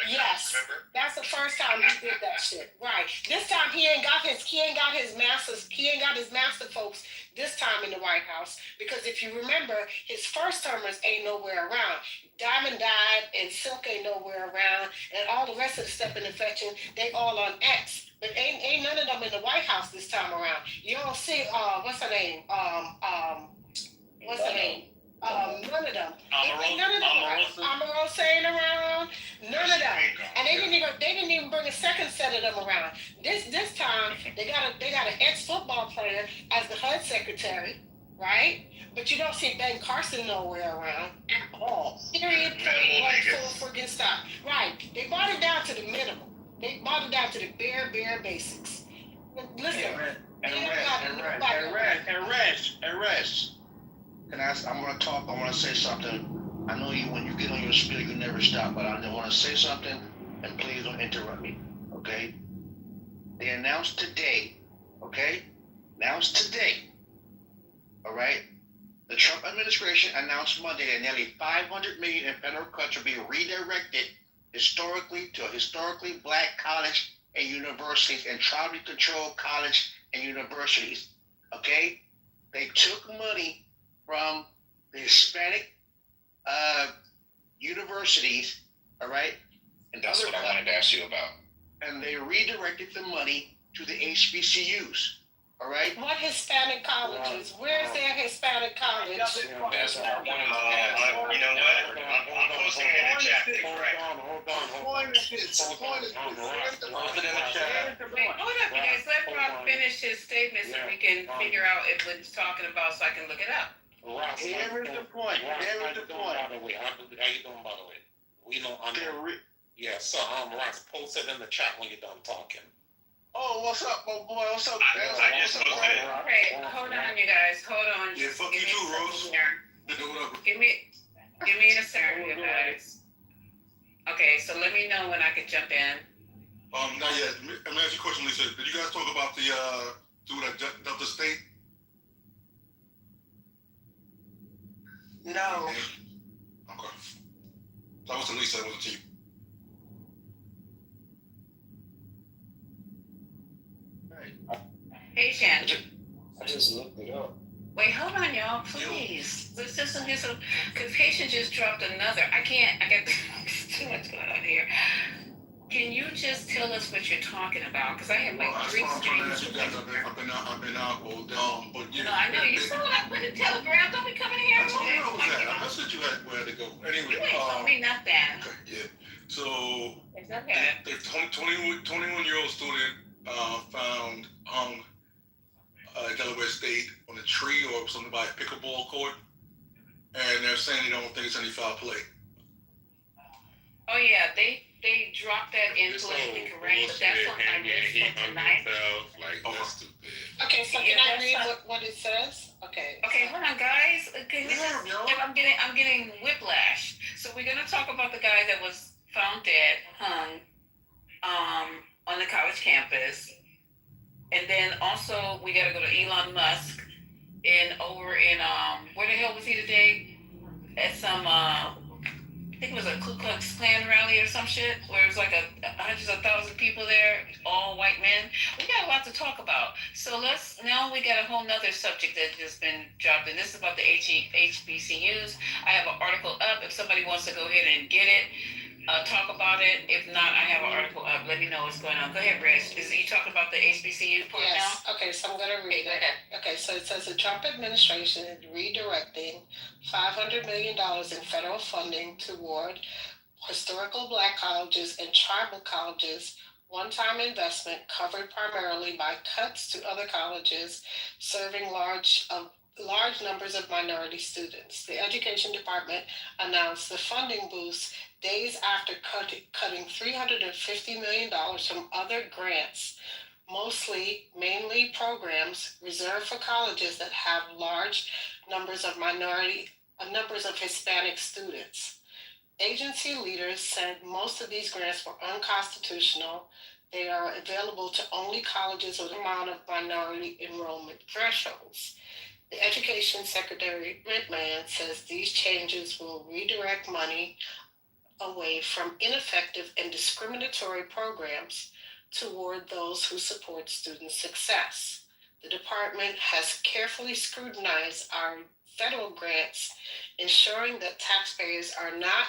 Yes, that's the first time he did that shit. Right. This time he ain't got his master folks this time in the White House, because if you remember, his first termers ain't nowhere around. Diamond died and Silk ain't nowhere around, and all the rest of the step in infection, they all on X. But ain't none of them in the White House this time around. You don't see what's her name? None of them. Omarosa ain't around. None of them. And they didn't even bring a second set of them around. This time they got an ex-football player as the HUD secretary, right? But you don't see Ben Carson nowhere around at all. Period. Full friggin' stop. Right. They brought it down to the minimum. They brought it down to the bare basics. Listen. Reg. Can I want to say something. I know you, when you get on your spiel, you never stop, but I want to say something, and please don't interrupt me, okay? They announced today, okay? All right? The Trump administration announced Monday that nearly $500 million in federal cuts will be redirected to historically black college and universities and tribally controlled college and universities, okay? They took money from the Hispanic universities, all right? And that's what I wanted to ask you about. And they redirected the money to the HBCUs, all right? What Hispanic colleges? Where's their Hispanic college? That's what I wanted to ask. You know what? I'm posting it in the chat. Hold on. Wait, hold up, you guys. Let Rob finish his statement so we can figure out if what he's talking about, so I can look it up. Here is the point. How you doing, by the way? We know yeah, so Ross, post it in the chat when you're done talking. Oh, what's up, my boy? What's up? Okay, hold on, you guys. Hold on. Yeah, fuck you too, Rose. Give me a second, you guys. Okay, so let me know when I can jump in. Not yet. Let me ask you a question, Lisa. Did you guys talk about the Delta State? No. Okay. That was to Lisa, it wasn't to you. Hey, Shan. I just looked it up. Wait, hold on, y'all, please. Let's just get some, because Haitian just dropped another. I got too much going on here. Can you just tell us what you're talking about? Because I have like 3 screens. I've been out all day. But yeah. No, I know you saw what I put in Telegram. Don't be coming here. ago. Anyway, You ain't told me nothing. okay, yeah. So It's okay. the 21-year-old student found hung at Delaware State on a tree or something by a pickleball court, and they're saying they don't think it's any foul play. Oh yeah, they dropped that in politically correct, but that's what I missed for tonight. Like, that's stupid. Okay, so can I read what it says? Okay. Okay, hold on, guys. Okay, I'm getting whiplash. So we're gonna talk about the guy that was found dead, hung, on the college campus, and then also we gotta go to Elon Musk over in where the hell was he today? At some I think it was a Ku Klux Klan rally or some shit, where it was like hundreds of thousands of people there, all white men. We got a lot to talk about. So now we got a whole nother subject that just been dropped, and this is about the HBCUs. I have an article up. If somebody wants to go ahead and get it, talk about it. If not, I have an article up. Let me know what's going on. Go ahead, Rich. Is you talking about the HBCU part now? Yes. Okay, so I'm going to read it. Okay, so it says the Trump administration is redirecting $500 million in federal funding toward historical Black colleges and tribal colleges, one-time investment covered primarily by cuts to other colleges serving large numbers of minority students. The Education Department announced the funding boost days after cutting $350 million from other grants, mainly programs reserved for colleges that have large numbers of Hispanic students. Agency leaders said most of these grants were unconstitutional. They are available to only colleges with an amount of minority enrollment thresholds. The Education Secretary McMahon says these changes will redirect money away from ineffective and discriminatory programs toward those who support student success. The department has carefully scrutinized our federal grants, ensuring that taxpayers are not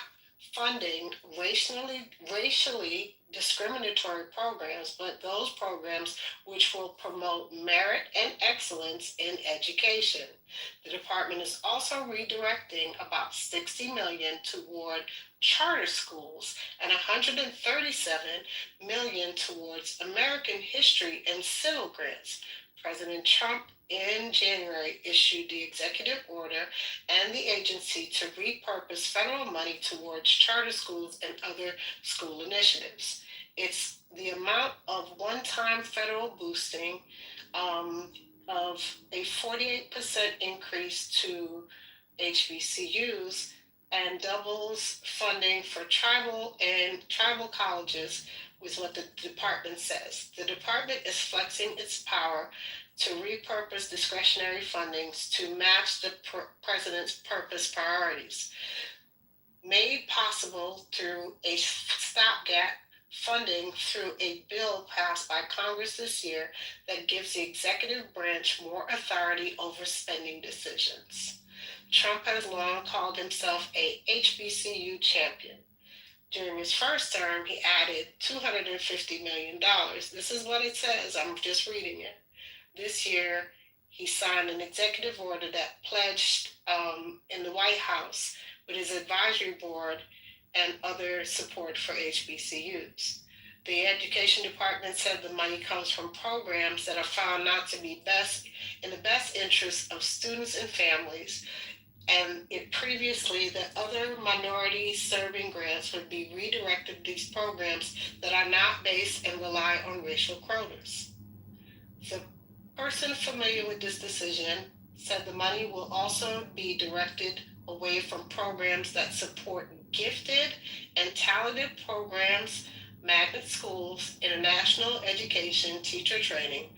funding racially discriminatory programs, but those programs which will promote merit and excellence in education. The department is also redirecting about $60 million toward charter schools and $137 million towards American history and civil grants. President Trump in January issued the executive order and the agency to repurpose federal money towards charter schools and other school initiatives. It's the amount of one-time federal boosting of a 48% increase to HBCUs and doubles funding for tribal colleges, was what the department says. The department is flexing its power to repurpose discretionary fundings to match the president's purpose priorities, made possible through a stopgap funding through a bill passed by Congress this year that gives the executive branch more authority over spending decisions. Trump has long called himself a HBCU champion. During his first term, he added $250 million. This is what it says. I'm just reading it. This year, he signed an executive order that pledged in the White House with his advisory board and other support for HBCUs. The Education Department said the money comes from programs that are found not to be in the best interest of students and families, and it previously that other minority serving grants would be redirected to these programs that are not based and rely on racial quotas. The person familiar with this decision said the money will also be directed away from programs that support gifted and talented programs, magnet schools, international education, teacher training.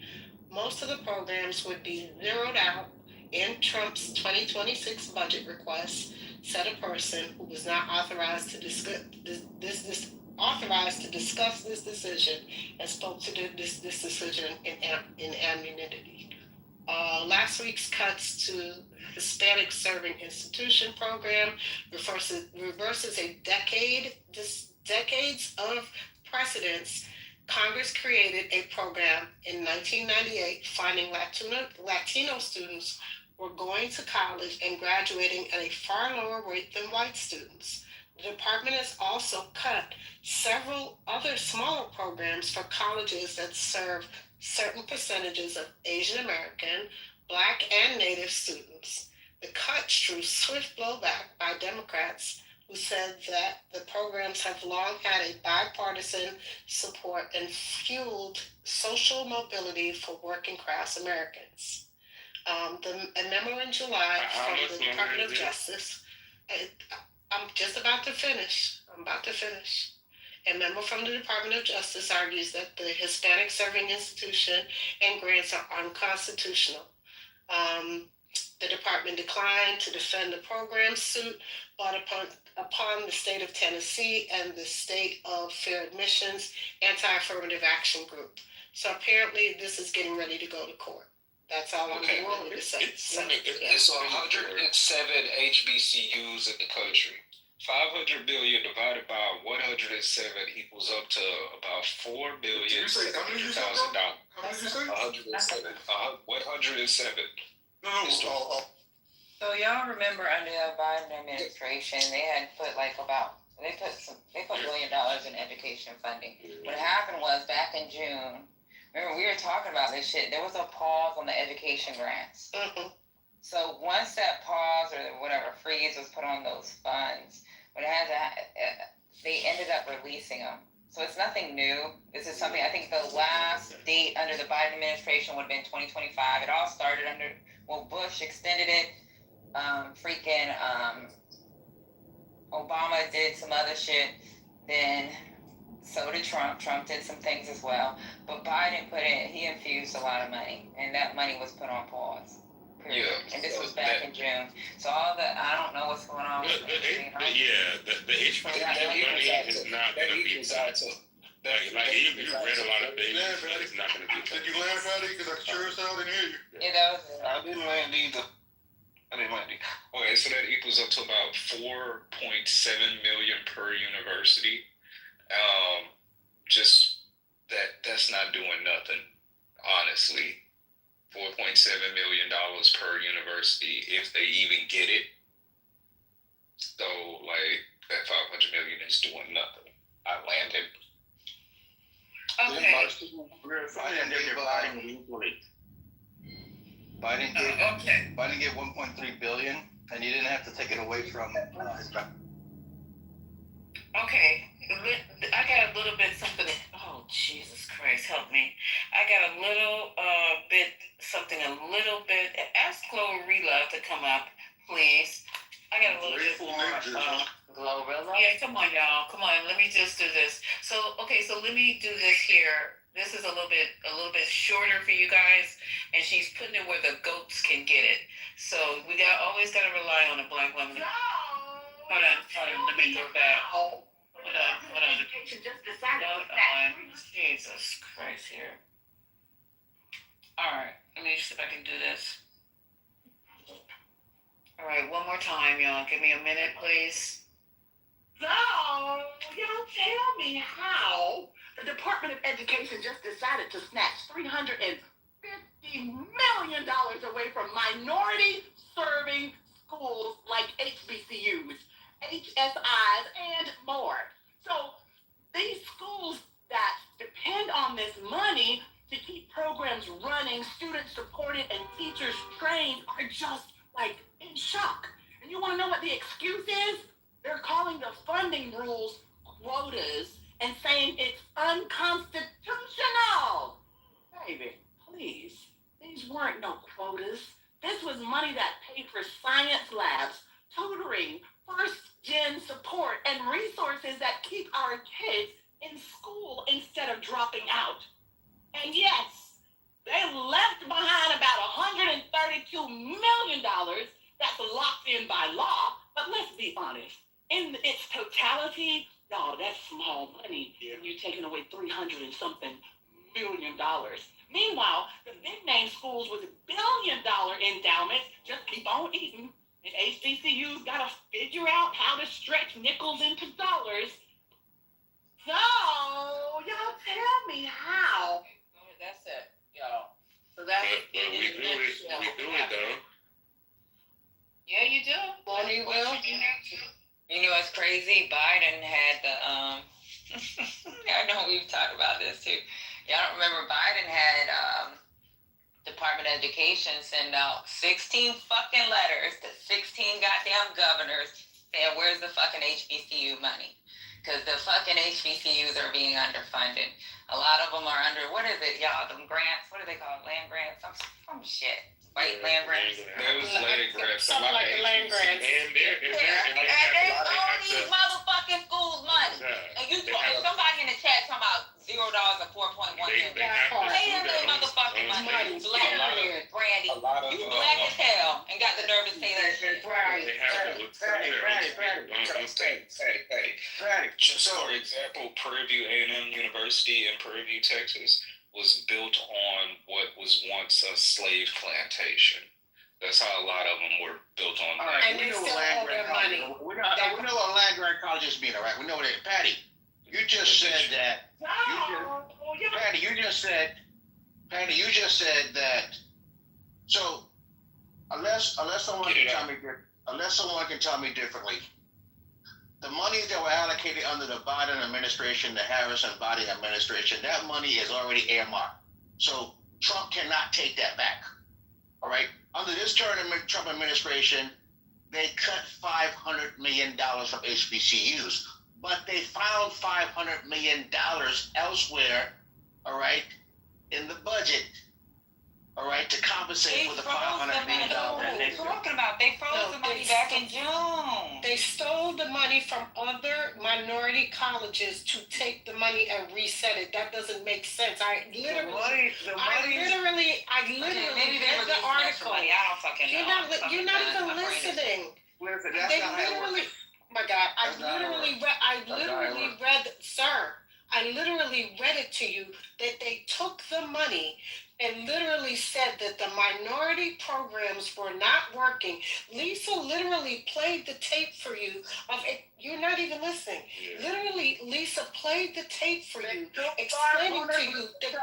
Most of the programs would be zeroed out in Trump's 2026 budget request, said a person who was not authorized to discuss this decision and spoke to this decision in anonymity. Last week's cuts to Hispanic Serving Institution program reverses a decades of precedents. Congress created a program in 1998 finding Latino students were going to college and graduating at a far lower rate than white students. The department has also cut several other smaller programs for colleges that serve certain percentages of Asian American, Black, and Native students. The cuts drew swift blowback by Democrats who said that the programs have long had a bipartisan support and fueled social mobility for working class Americans. A memo in July from the Department of Justice. I'm just about to finish. I'm about to finish. A memo from the Department of Justice argues that the Hispanic Serving Institution and grants are unconstitutional. The department declined to defend the program suit brought upon the state of Tennessee and the state of Fair Admissions Anti-Affirmative Action Group. So apparently this is getting ready to go to court. That's all I'm willing to say. It's 107 HBCUs in the country. 500 billion divided by 107 equals up to about $4,700,000. How many did you say? 107. 107. No. So y'all remember under the Biden administration, they had put they put $1 billion in education funding. What happened was back in June, remember we were talking about this shit, there was a pause on the education grants. Mm-hmm. So once that pause or whatever freeze was put on those funds, they ended up releasing them. So it's nothing new. This is something, I think the last date under the Biden administration would have been 2025. It all started under, Bush extended it. Obama did some other shit. Then so did Trump. Trump did some things as well. But Biden he infused a lot of money. And that money was put on pause. Period. Yeah, and this was back in June. So I don't know what's going on with the HBCU money is not going to be like you read a lot of things, but it's not going to be. Did you laugh at it? Because I sure as hell didn't hear you. I didn't land either. Okay, so that equals up to about 4.7 million per university. Just that's not doing nothing, honestly. $4.7 million per university, if they even get it. So, that 500 million is doing nothing. I landed. Okay. Biden gave 1.3 billion, and you didn't have to take it away from his back. Okay, I got a little bit something. Oh, Jesus Christ, help me. I got a little bit. Ask Glorilla to come up, please. I got a little bit more. Glorilla? Yeah, come on, y'all. Come on, let me just do this. So let me do this here. This is a little bit shorter for you guys, and she's putting it where the goats can get it. So we always got to rely on a black woman. Hold on, let me go back. Hold on. Jesus Christ here. Alright, let me see if I can do this. Alright, one more time, y'all. Give me a minute, please. So, y'all tell me how the Department of Education just decided to snatch $350 million away from minority-serving schools like HBCUs, HSIs, and more. So these schools that depend on this money to keep programs running, students supported, and teachers trained are just in shock. And you want to know what the excuse is? They're calling the funding rules quotas and saying it's unconstitutional. Baby, please. These weren't no quotas. This was money that paid for science labs, tutoring, first-gen support, and resources that keep our kids in school instead of dropping out. And yes, they left behind about $132 million that's locked in by law, but let's be honest. In its totality, y'all, that's small money. Yeah. You're taking away $300 and something million. Meanwhile, the big name schools with $1 billion endowments just keep on eating. And HBCUs got to figure out how to stretch nickels into dollars. So, y'all tell me how. That's it, y'all. So that's we do it though. Yeah, you do. Bonnie will. You know what's crazy? Biden had the I know we've talked about this too. Y'all don't remember Biden had Department of Education send out 16 fucking letters to 16 goddamn governors saying where's the fucking HBCU money? Because the fucking HBCUs are being underfunded. A lot of them are under, what is it, y'all? Them grants? What are they called? Land grants? Some shit. White land grants. Those land grants. Something like the land grants. And they owe these motherfucking schools money. And you somebody in the chat talking about $0 or 4.1 million. Pay them their motherfucking money. Black Brandy. You black as hell and got the nerve to say that shit. Just for example, Prairie View A&M University in Prairie View, Texas, was built on what was once a slave plantation. That's how a lot of them were built on. All right, we know what land grant college. We know what land grant colleges mean. All right, we know what it. Patty, you just said that. Patty, you just said that. So, unless someone can tell me differently, the monies that were allocated under the Biden administration, the Harris and Biden administration, that money is already earmarked. So Trump cannot take that back. All right. Under this Trump administration, they cut $500 million from HBCUs, but they found $500 million elsewhere. All right, in the budget. All right, to compensate for the $500 million. What are you talking about? They froze the money back in June. They stole the money from other minority colleges to take the money and reset it. That doesn't make sense. I literally maybe read the article. I don't fucking know. You're not even listening. Listen, that's They not how it literally, works. my God, I literally read it to you that they took the money and literally said that the minority programs were not working. Lisa literally played the tape for you of it. You're not even listening. Yeah. Literally, Lisa played the tape for you, explaining to you that,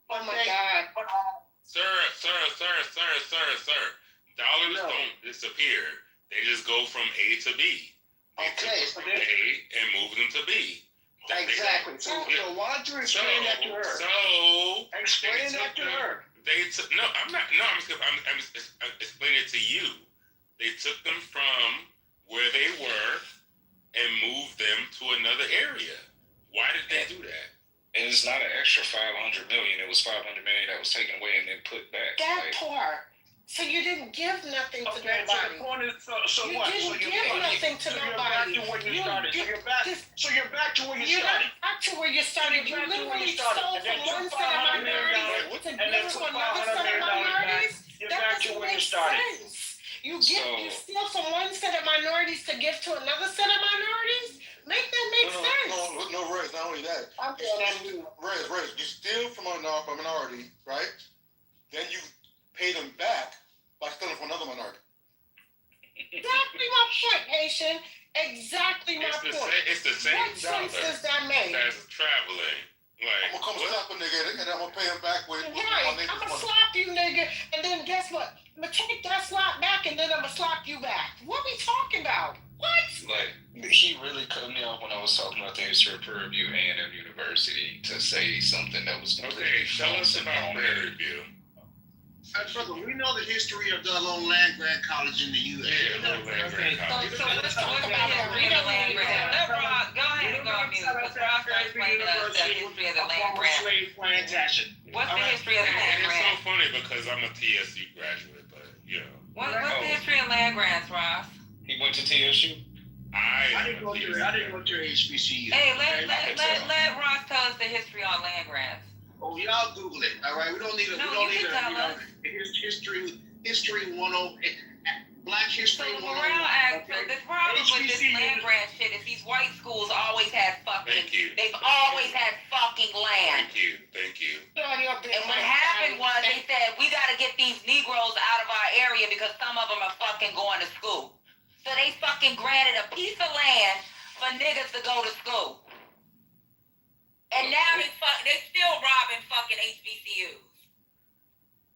oh my God. Sir. Dollars don't disappear. They just go from A to B. They took from A and move them to B. Exactly. So why don't you explain that to her? Explain that to her. I'm explaining it to you. They took them from where they were and moved them to another area. Why did they do that? And it's not an extra $500 million. It was $500 million that was taken away and then put back. That part. So you didn't give nothing to nobody. So the point is, so you what? Didn't give nothing to nobody. You're back to where you started. So you're back to where you started. You're not back to where you started. You literally stole from one set of minorities to give to another set of minorities. You're back to where you started. You steal from one set of minorities to give to another set of minorities? Make that make sense. No, Rez, not only that. Rez, you steal from a minority, right? Then you pay them back by stealing from another minority. Exactly my point, Haitian. Exactly my point. It's the same What sense does that make? As traveling. Like, I'm gonna come slap a nigga and I'm gonna pay him back with right. I'm gonna slap you, nigga, and then guess what? I'm gonna take that slap back and then I'm gonna slap you back. What are we talking about? What? Like, he really cut me off when I was talking about the history of Prairie View A&M University to say something that was okay. Tell us about Prairie View. Brother, we know the history of the long land grant college in the U.S. So let's talk about the history of the land grant. Let Rob go ahead and go on mute because Rob started explaining to us the history of the land grant. What's the history of the land grant? It's so funny because I'm a TSU graduate, but you know. What's the history of land grants, Ross? He went to TSU. I didn't go to HBCU. Hey, let Ross tell us the history on land grants. Oh, y'all Google it. All right, we don't need history 101. Black History 101. The problem with this land grant shit is these white schools always had fucking. They've always had fucking land. Thank you. And what happened was they said we got to get these Negroes out of our area because some of them are fucking going to school. So they fucking granted a piece of land for niggas to go to school. And now they still robbing fucking HBCUs.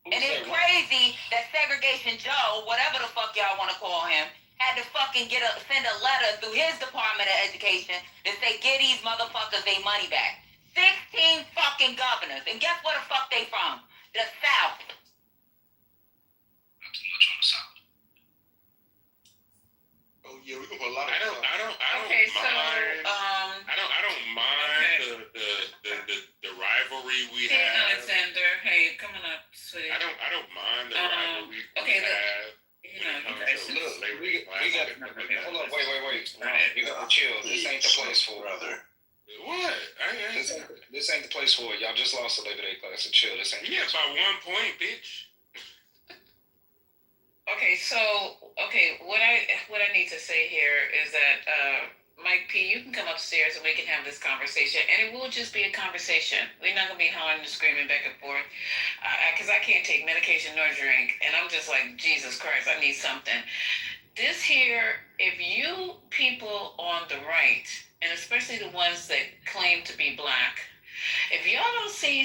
And it's crazy that Segregation Joe, whatever the fuck y'all want to call him, had to fucking send a letter through his Department of Education to say, get these motherfuckers their money back. 16 fucking governors. And guess where the fuck they from? The South. Not too much on the South. Oh yeah, we can put a lot of. I don't Okay, so, mind. I don't mind the rivalry we Hey, have. Alexander. Hey, coming up, sweetie. I don't mind the rivalry okay, we have. You know, you guys. Look, we got. Hold up, wait. You got to chill. This ain't the place for brother. What? This ain't the place for it. Y'all just lost a Labor Day class, so chill. This ain't. Yeah, by 1 point, bitch. Okay, so what I need to say here is that Mike P, you can come upstairs and we can have this conversation, and it will just be a conversation. We're not gonna be hollering and screaming back and forth, because I can't take medication nor drink, and I'm just like, Jesus Christ, I need something. This here, if you people on the right, and especially the ones that claim to be black, if y'all don't see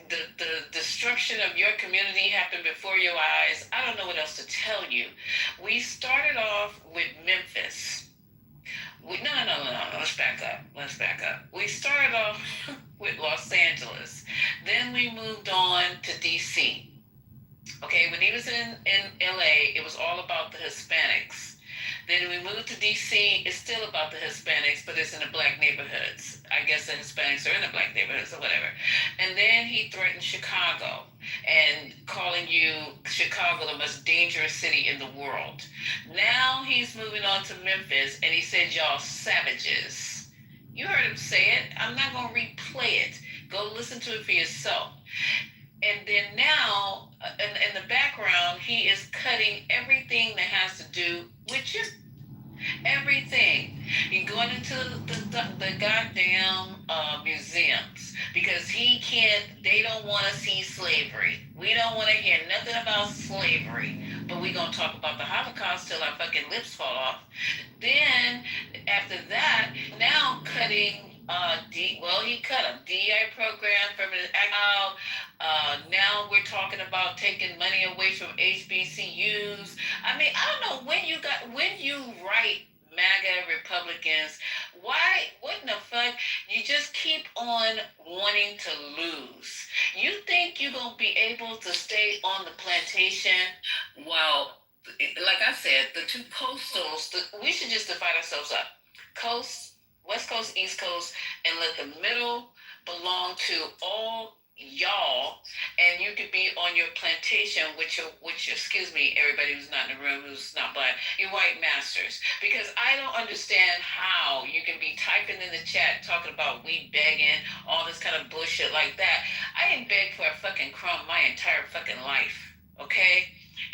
the destruction of your community happen before your eyes, I don't know what else to tell you. We started off with Memphis. No. Let's back up. We started off with Los Angeles. Then we moved on to DC. Okay, when he was in LA, it was all about the Hispanics. Then we moved to DC, it's still about the Hispanics, but it's in the black neighborhoods. I guess the Hispanics are in the black neighborhoods or whatever. And then he threatened Chicago and calling Chicago the most dangerous city in the world. Now he's moving on to Memphis and he said, y'all savages. You heard him say it. I'm not going to replay it. Go listen to it for yourself. And then now, in the background, he is cutting everything that has to do with you. Everything. He's going into the goddamn museums because they don't want to see slavery. We don't want to hear nothing about slavery. But we're going to talk about the Holocaust till our fucking lips fall off. Then, after that, now cutting he cut a DEI program from an out. Now we're talking about taking money away from HBCUs. I mean, I don't know when you write MAGA Republicans, what in the fuck? You just keep on wanting to lose. You think you're going to be able to stay on the plantation while, like I said, the two coastals, we should just divide ourselves up. West Coast, East Coast, and let the middle belong to all y'all, and you could be on your plantation with your excuse me, everybody who's not in the room, who's not black, your white masters. Because I don't understand how you can be typing in the chat talking about we begging, all this kind of bullshit like that. I didn't beg for a fucking crumb my entire fucking life, okay?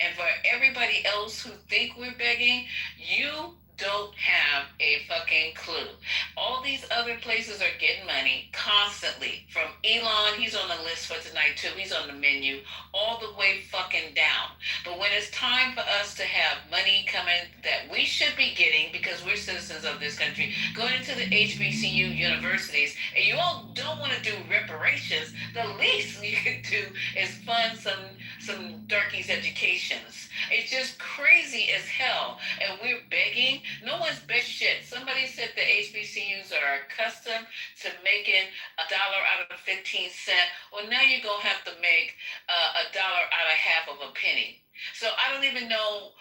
And for everybody else who think we're begging, you don't have a fucking clue. All these other places are getting money constantly. From Elon, he's on the list for tonight too. He's on the menu all the way fucking down. But when it's time for us to have money coming that we should be getting because we're citizens of this country, going into the HBCU universities, and you all don't want to do reparations, the least you can do is fund some darkies' educations. It's just crazy as hell. And we're begging. No one's begging shit. Somebody said the HBCUs are accustomed to making $1 out of 15 cents. Well, now you're going to have to make $1 out of half of a penny. So I don't even know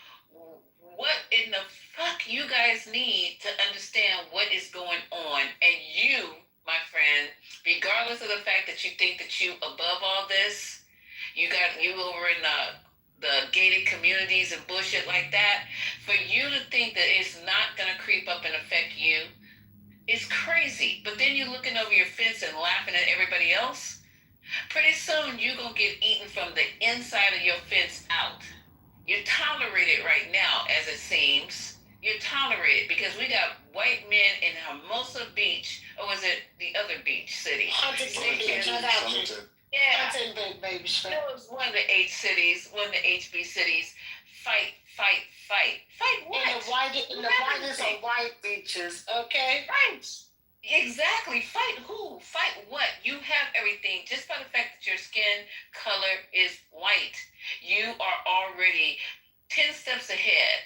what in the fuck you guys need to understand what is going on. And you, my friend, regardless of the fact that you think that you above all this, you over in the gated communities and bullshit like that, for you to think that it's not going to creep up and affect you, it's crazy. But then you're looking over your fence and laughing at everybody else. Pretty soon you're going to get eaten from the inside of your fence out. You're tolerated right now, as it seems. You're tolerated because we got white men in Hermosa Beach, or was it the other beach city? Huntington. Yeah. Baby. It was one of the 8 cities, one of the HB cities. Fight. Fight what? In the whitest of white beaches, okay? Right. Exactly. Fight who? Fight what? You have everything. Just by the fact that your skin color is white, you are already 10 steps ahead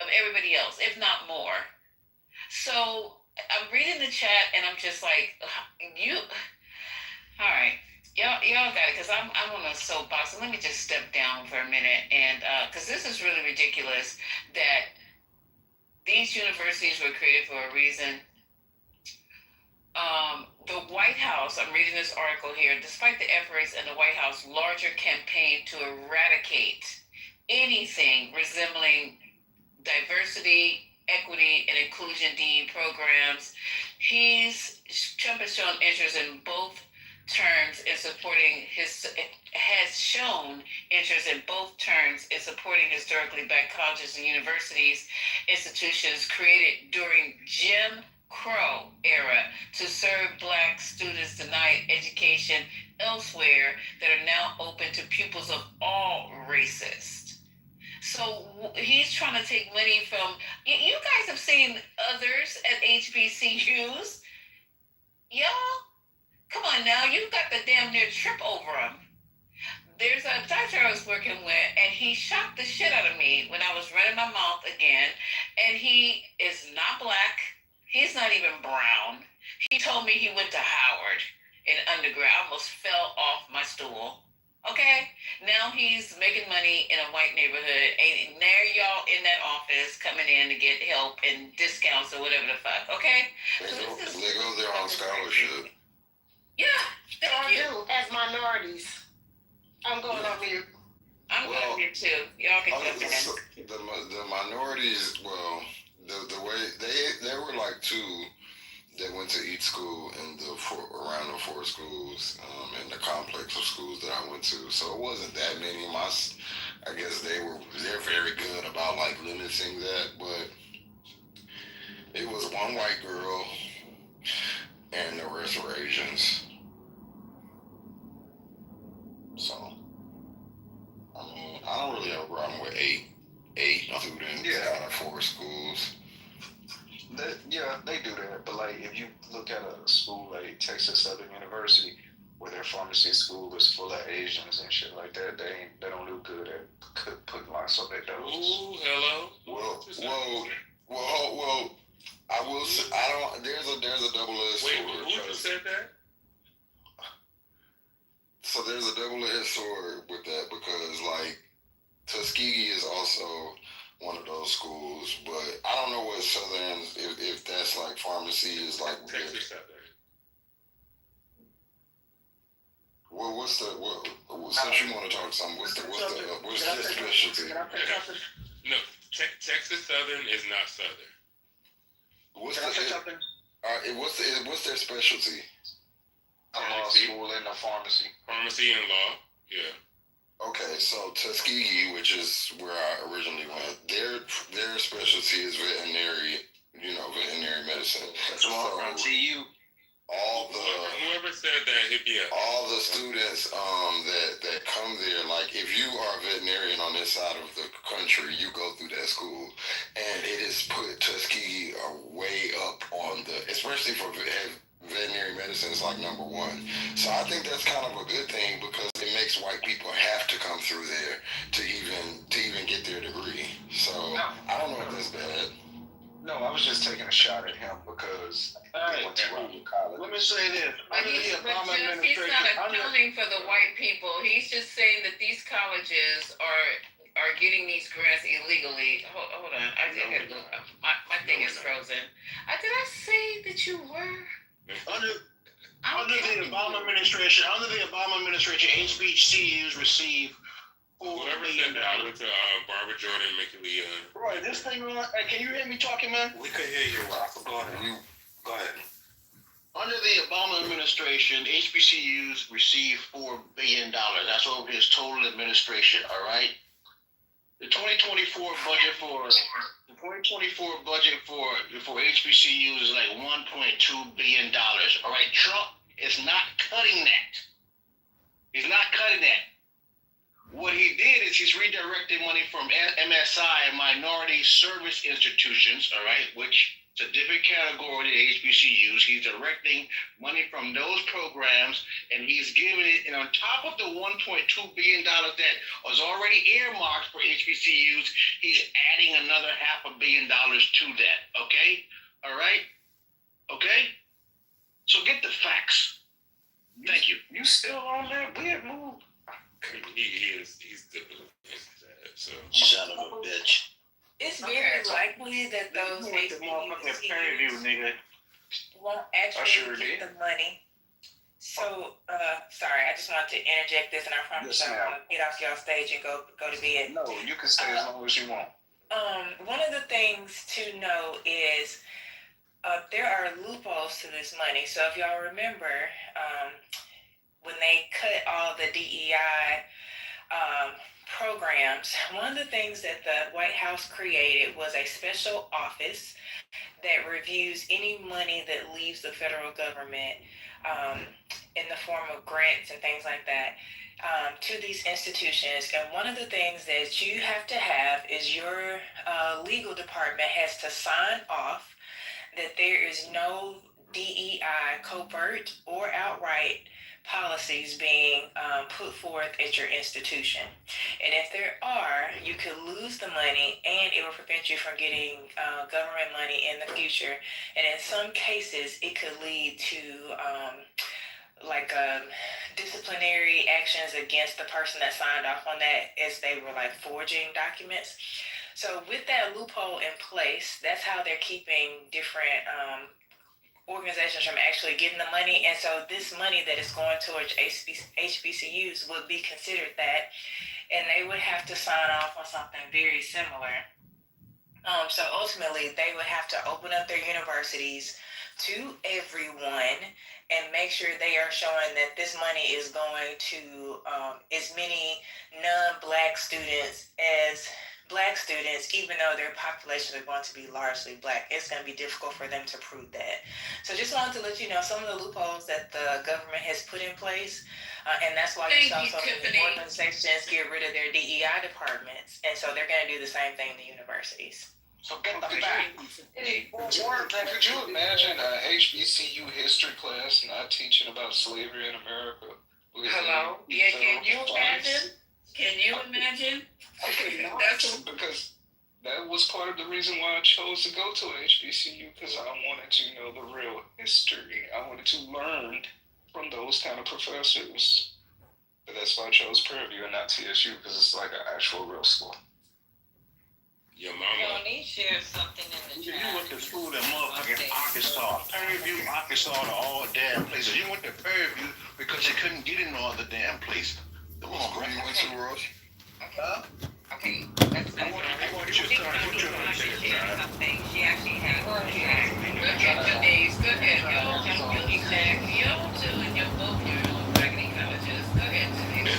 of everybody else, if not more. So I'm reading the chat and I'm just like, you. All right. Y'all got it, because I'm on a soapbox. And let me just step down for a minute, and because this is really ridiculous that these universities were created for a reason. The White House, I'm reading this article here, despite the efforts in the White House larger campaign to eradicate anything resembling diversity, equity, and inclusion DE programs, Trump has shown interest in both terms in supporting has shown interest in both terms in supporting historically black colleges and universities, institutions created during Jim Crow era to serve black students denied education elsewhere that are now open to pupils of all races. So he's trying to take money from you guys have seen others at HBCUs. Y'all, come on now, you got the damn near trip over him. There's a doctor I was working with, and he shocked the shit out of me when I was running my mouth again. And he is not black. He's not even brown. He told me he went to Howard in undergrad. I almost fell off my stool. Okay? Now he's making money in a white neighborhood. And there y'all in that office coming in to get help and discounts or whatever the fuck. Okay? They go there on scholarship. Yeah. Thank you. As minorities. I'm going on mute. I'm going on mute too. Y'all can jump in. The minorities, well, the way they were like two that went to each school in around the four schools in the complex of schools that I went to. So it wasn't that many. I guess they're very good about like limiting that, but it was one white girl and the rest were Asians. So I mean, I don't really have a problem with eight students out of four schools. They do that. But like, if you look at a school like Texas Southern University, where their pharmacy school is full of Asians and shit like that, they don't do good at putting locks on their doors. Ooh, hello. Well. I will say, There's a double-edged sword. Wait, who just said that? So there's a double-edged sword with that because like Tuskegee is also one of those schools, but I don't know what Southern, if that's like pharmacy is like. Texas Southern. Well, since you want to talk something, what's their specialty? No, Texas Southern is not Southern. What's their specialty? Law school and a pharmacy. Pharmacy and law, yeah. Okay, so Tuskegee, which is where I originally went, their specialty is veterinary medicine. That's why from TU. Whoever said that, hit me up. All the students that come there, like if you are a veterinarian on this side of the country, you go through that school, and it is put Tuskegee way up on especially for veterinary medicine is like number one. So I think that's kind of a good thing because it makes white people have to come through there to even get their degree. So I don't know if that's bad. No, I was just taking a shot at him because he went to Rockland College. Let me say this. He's not accounting for the white people. He's just saying that these colleges are getting these grants illegally. Hold on. My thing is frozen. Did I say that you were? Under the Obama administration, HBCUs receive Whoever said that, I went to Barbara Jordan and Mickey Lee. Right, this thing on. Can you hear me talking, man? We could hear you, Rafa. Go ahead. Under the Obama administration, HBCUs receive $4 billion. That's over his total administration. All right. The 2024 budget for HBCUs is like $1.2 billion. All right. Trump is not cutting that. He's not cutting that. What he did is he's redirected money from MSI, minority service institutions, all right, which is a different category than HBCUs. He's directing money from those programs, and he's giving it, and on top of the $1.2 billion that was already earmarked for HBCUs, he's adding another $500 million to that, okay? All right? Okay? So get the facts. Thank you. You still on that weird move? He's the so. Son of a bitch. It's very likely that those HBCUs won't actually get the money. So, sorry, I just wanted to interject this, and I promise I'm gonna get off y'all stage and go to bed. No, you can stay as long as you want. One of the things to know is there are loopholes to this money. So if y'all remember, when they cut all the DEI programs, one of the things that the White House created was a special office that reviews any money that leaves the federal government in the form of grants and things like that to these institutions. And one of the things that you have to have is your legal department has to sign off that there is no DEI covert or outright policies being put forth at your institution. And if there are, you could lose the money and it will prevent you from getting government money in the future. And in some cases, it could lead to disciplinary actions against the person that signed off on that as they were like forging documents. So with that loophole in place, that's how they're keeping different organizations from actually getting the money. And so this money that is going towards HBCUs would be considered that, and they would have to sign off on something very similar. So ultimately, they would have to open up their universities to everyone and make sure they are showing that this money is going to as many non-Black students as Black students, even though their populations are going to be largely Black. It's going to be difficult for them to prove that. So just wanted to let you know some of the loopholes that the government has put in place. And that's why you saw so many organizations get rid of their DEI departments. And so they're going to do the same thing in the universities. So get the back. Could you imagine a HBCU history class not teaching about slavery in America? Hello? Yeah, can you imagine? Can you imagine? Because that was part of the reason why I chose to go to an HBCU, because I wanted to know the real history. I wanted to learn from those kind of professors. But that's why I chose Prairie View and not TSU, because it's like an actual real school. Your mama. He shared something in the chat. You went to school in motherfucking Arkansas. Prairie View, Arkansas, to all damn places. You went to Prairie View because you couldn't get in no other damn place. Come on, bro. You went to Rush? Okay. Okay. That's nice. She shared something. She actually had her chat. Go ahead, Denise. Go ahead. You'll be back. You too, and you're both your raggedy colleges. Go ahead, Denise.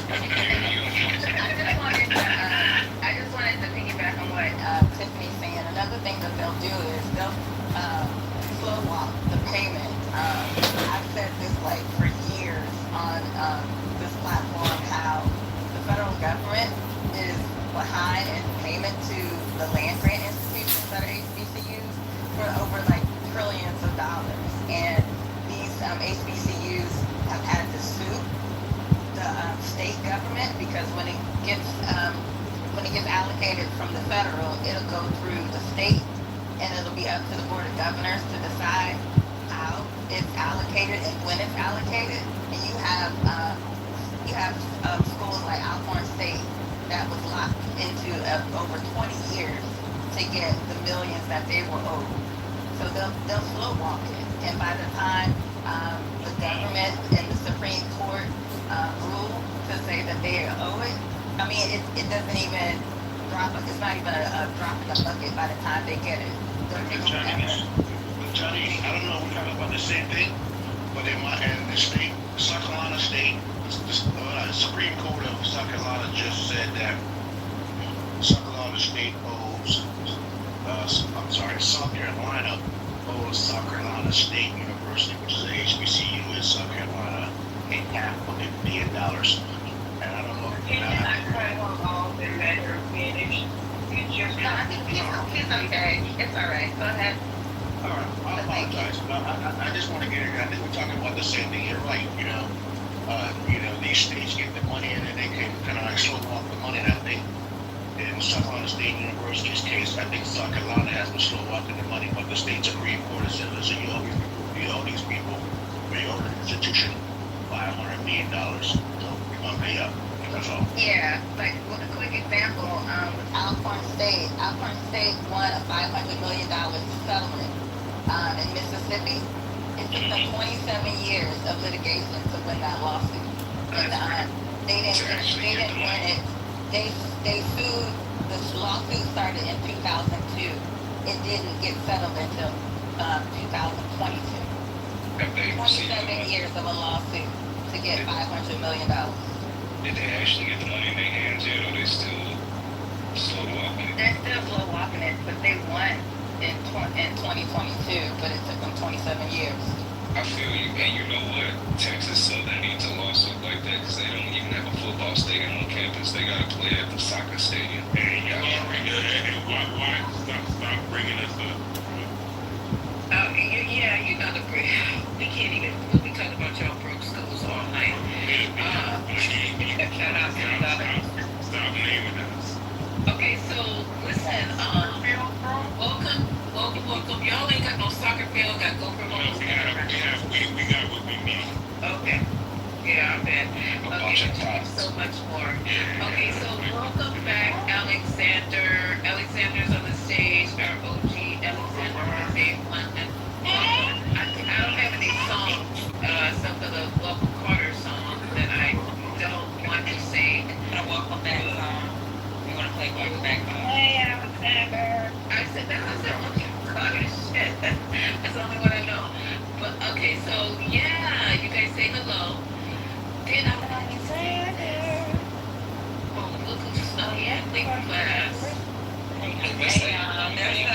I just wanted to piggyback on what Tiffany's saying. Another thing that they'll do is they'll slow walk the payment. I've said this like for years on this platform, how the federal government is behind in payment to the land grant institutions that are HBCUs for over like trillions of dollars. And these HBCUs have had to sue the state government because when it gets allocated from the federal, it'll go through the state and it'll be up to the Board of Governors to decide how it's allocated and when it's allocated. And you have schools like Alcorn State that was locked into over 20 years to get the millions that they were owed. So they'll slow walk it, and by the time the government and the Supreme Court rule to say that they owe it, I mean it doesn't even drop. It's not even a drop in the bucket by the time they get it. Johnny, I don't know if we're talking about the same thing, but in the state, South Carolina State, the Supreme Court of South Carolina just said that South Carolina State owes, South Carolina owes South Carolina State University, which is a HBCU in South Carolina, $500 million. And I don't know if No, I think he's okay. It's all right. Go ahead. All right, I apologize, but I just want to get it. I think we're talking about the same thing. You're right. These states get the money and then they can kind of like slow off the money. And I think in South Carolina State University's case, I think South Carolina has been slow walking the money, but the states agree for it. So you owe these people, you owe the institution $500 million. So you're gonna pay up. That's all. Yeah, like a quick example, Alcorn State. Alcorn State won a $500 million settlement in Mississippi. It took them 27 years of litigation to win that lawsuit. And they didn't win it. They sued. This lawsuit started in 2002. It didn't get settled until 2022. 27 years of a lawsuit to get $500 million. Did they actually get the money in their hands yet, or they still slow walking it? They're still slow walking it, but they won in 2022, but it took them 27 years. I feel you, and you know what? Texas Southern needs a lawsuit like that because they don't even have a football stadium on campus. They got to play at the soccer stadium. And y'all already know that. And why stop bringing us up? Yeah, you know we can't even. We'll be talking about y'all broke schools all night. Shout out to the Stop naming us. Okay, so listen, welcome. Y'all ain't got no soccer field, got GoPro modes. We got what we need. Okay. Yeah, I bet. Okay, but so much more. Okay, so welcome back, Alexander. Alexander's on the stage, our OG Alexander from Dave London. I don't have any songs, except for the Welcome Carter song that I don't want to sing. A welcome back song. You want to play welcome back song? Hey, Alexander. I said okay, Carter shit. That's the only one I know. But okay, so yeah, you guys say hello. Then Alexander. Oh, look who's yeah, big class. There's a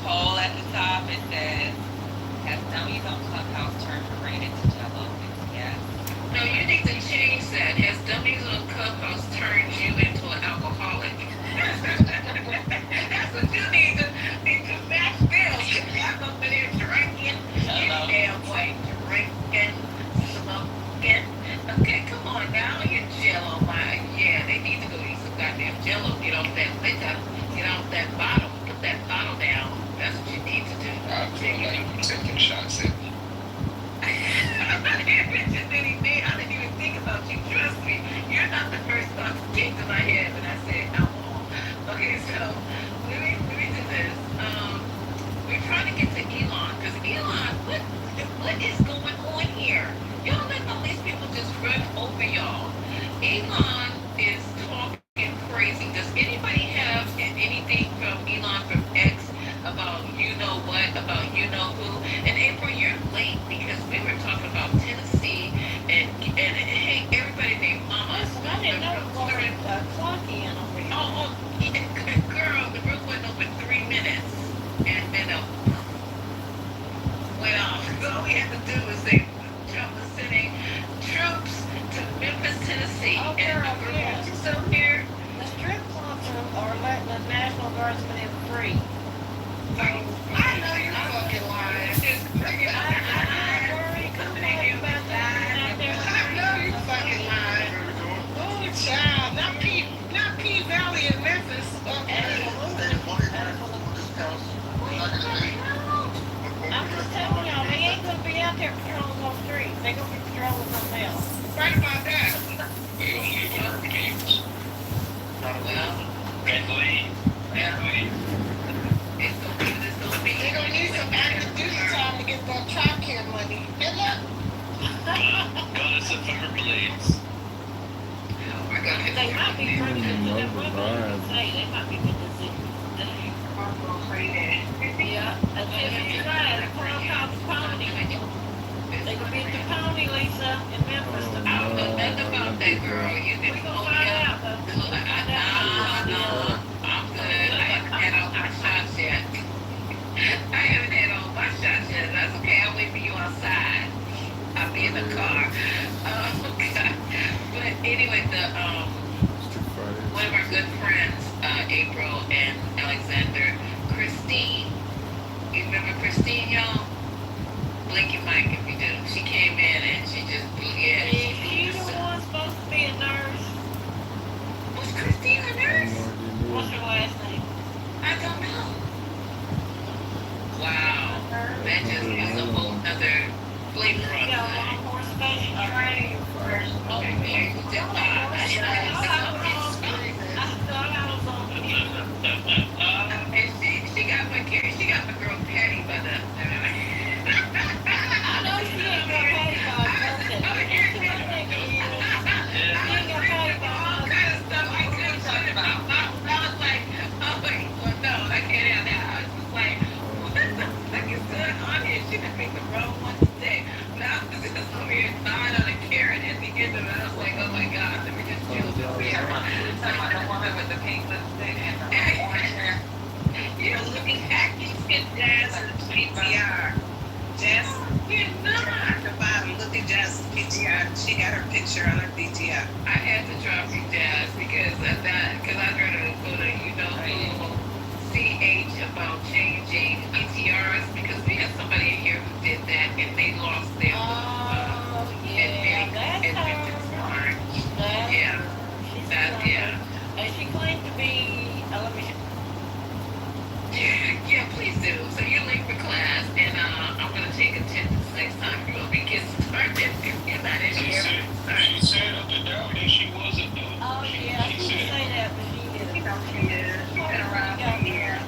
poll at the top. It says, "Has dummies on Clubhouse turned Rain into Jello?" Yes. No, you need to change that. Has dummies on Clubhouse turned you into an alcoholic? That's what you need to match bills. I'm over there drinking. You damn white drinking, smoking. Okay, come on now, you're Jello, man. Yeah, they need to go eat some goddamn Jello. Get off that liquor. Get off that bottle. Put that bottle down. That's what you need to do. I feel like I'm taking shots at me. I'm not even mentioning anything. I didn't even think about you. Trust me. You're not the first thought that came to my head when I said alcohol. Okay, so let me do this. We're trying to get to Elon because Elon, what is going on here? Y'all let all these people just run over y'all. Elon is talking crazy. Does anybody have anything from Elon from X about you know what, about you know who? And April, you're late because we were talking about Tennessee and hey, everybody named Mama. I didn't know it was clock in over here. Oh, girl, the room went over 3 minutes and then went off. All we had to do was say Trump was sending troops to Memphis, Tennessee. Oh, and girl, the yeah. so here. The strip clubs are letting the National Guardsmen in free. I know you're fucking lying. I worry coming in here about that. I know you're fucking lying. Oh, child. Not P Valley in Memphis. I'm just telling y'all, they ain't gonna be out there patrolling those streets. They gonna be patrolling something else. Right about that. We don't leave with our games. They gonna need some active duty time to get that child care money. Good luck. Goddess of her blades. They might be trying to do that women say. They might be with the yeah, that's it. Right. It's called the Pony. They gonna be at the Pony, Lisa, in Memphis. I don't know nothing about that girl. You can go out. No, I'm good. I haven't had all my shots yet. That's okay. I'll wait for you outside. I'll be in the car. God. But anyway, April and Alexander. Christine. You remember Christine, y'all? Blink your mic if you do. She came in and she just, yeah. Is she the one supposed to be a nurse? Was Christine a nurse? What's her last name? I don't know. Wow. That just is a whole other flavor She of got a it. lot more special training first. Okay, there you go. She got my girl Patty by the. I know she ain't got Patty by nothing. I think she is. She ain't got Patty by All kind of stuff I couldn't talk about. I was like, oh wait, well no, I can't have that. I was just like, what the fuck is going on here? She done picked the wrong one to say. Now I was just over here gnawing on a carrot at the end of it. I was like, oh my god, let me just chill this here. Talking about the woman with the pink lipstick and the orange hair. You're looking at It's Jazz's PTR. Jazz, you're not. at the bottom, look at Jazz's PTR. She got her picture on her PTR. I had to drop you Jazz because of that, because I tried to go to, CH about changing PTRs because we had somebody in here who did that and they lost their And she claimed to be, let me Yeah, please do. So you're late for class, and I'm gonna take attendance next time you will be getting started. You're not in She here. said up and down that she wasn't though. Oh, yeah, she didn't say that, but she did. She did. She's been around for years.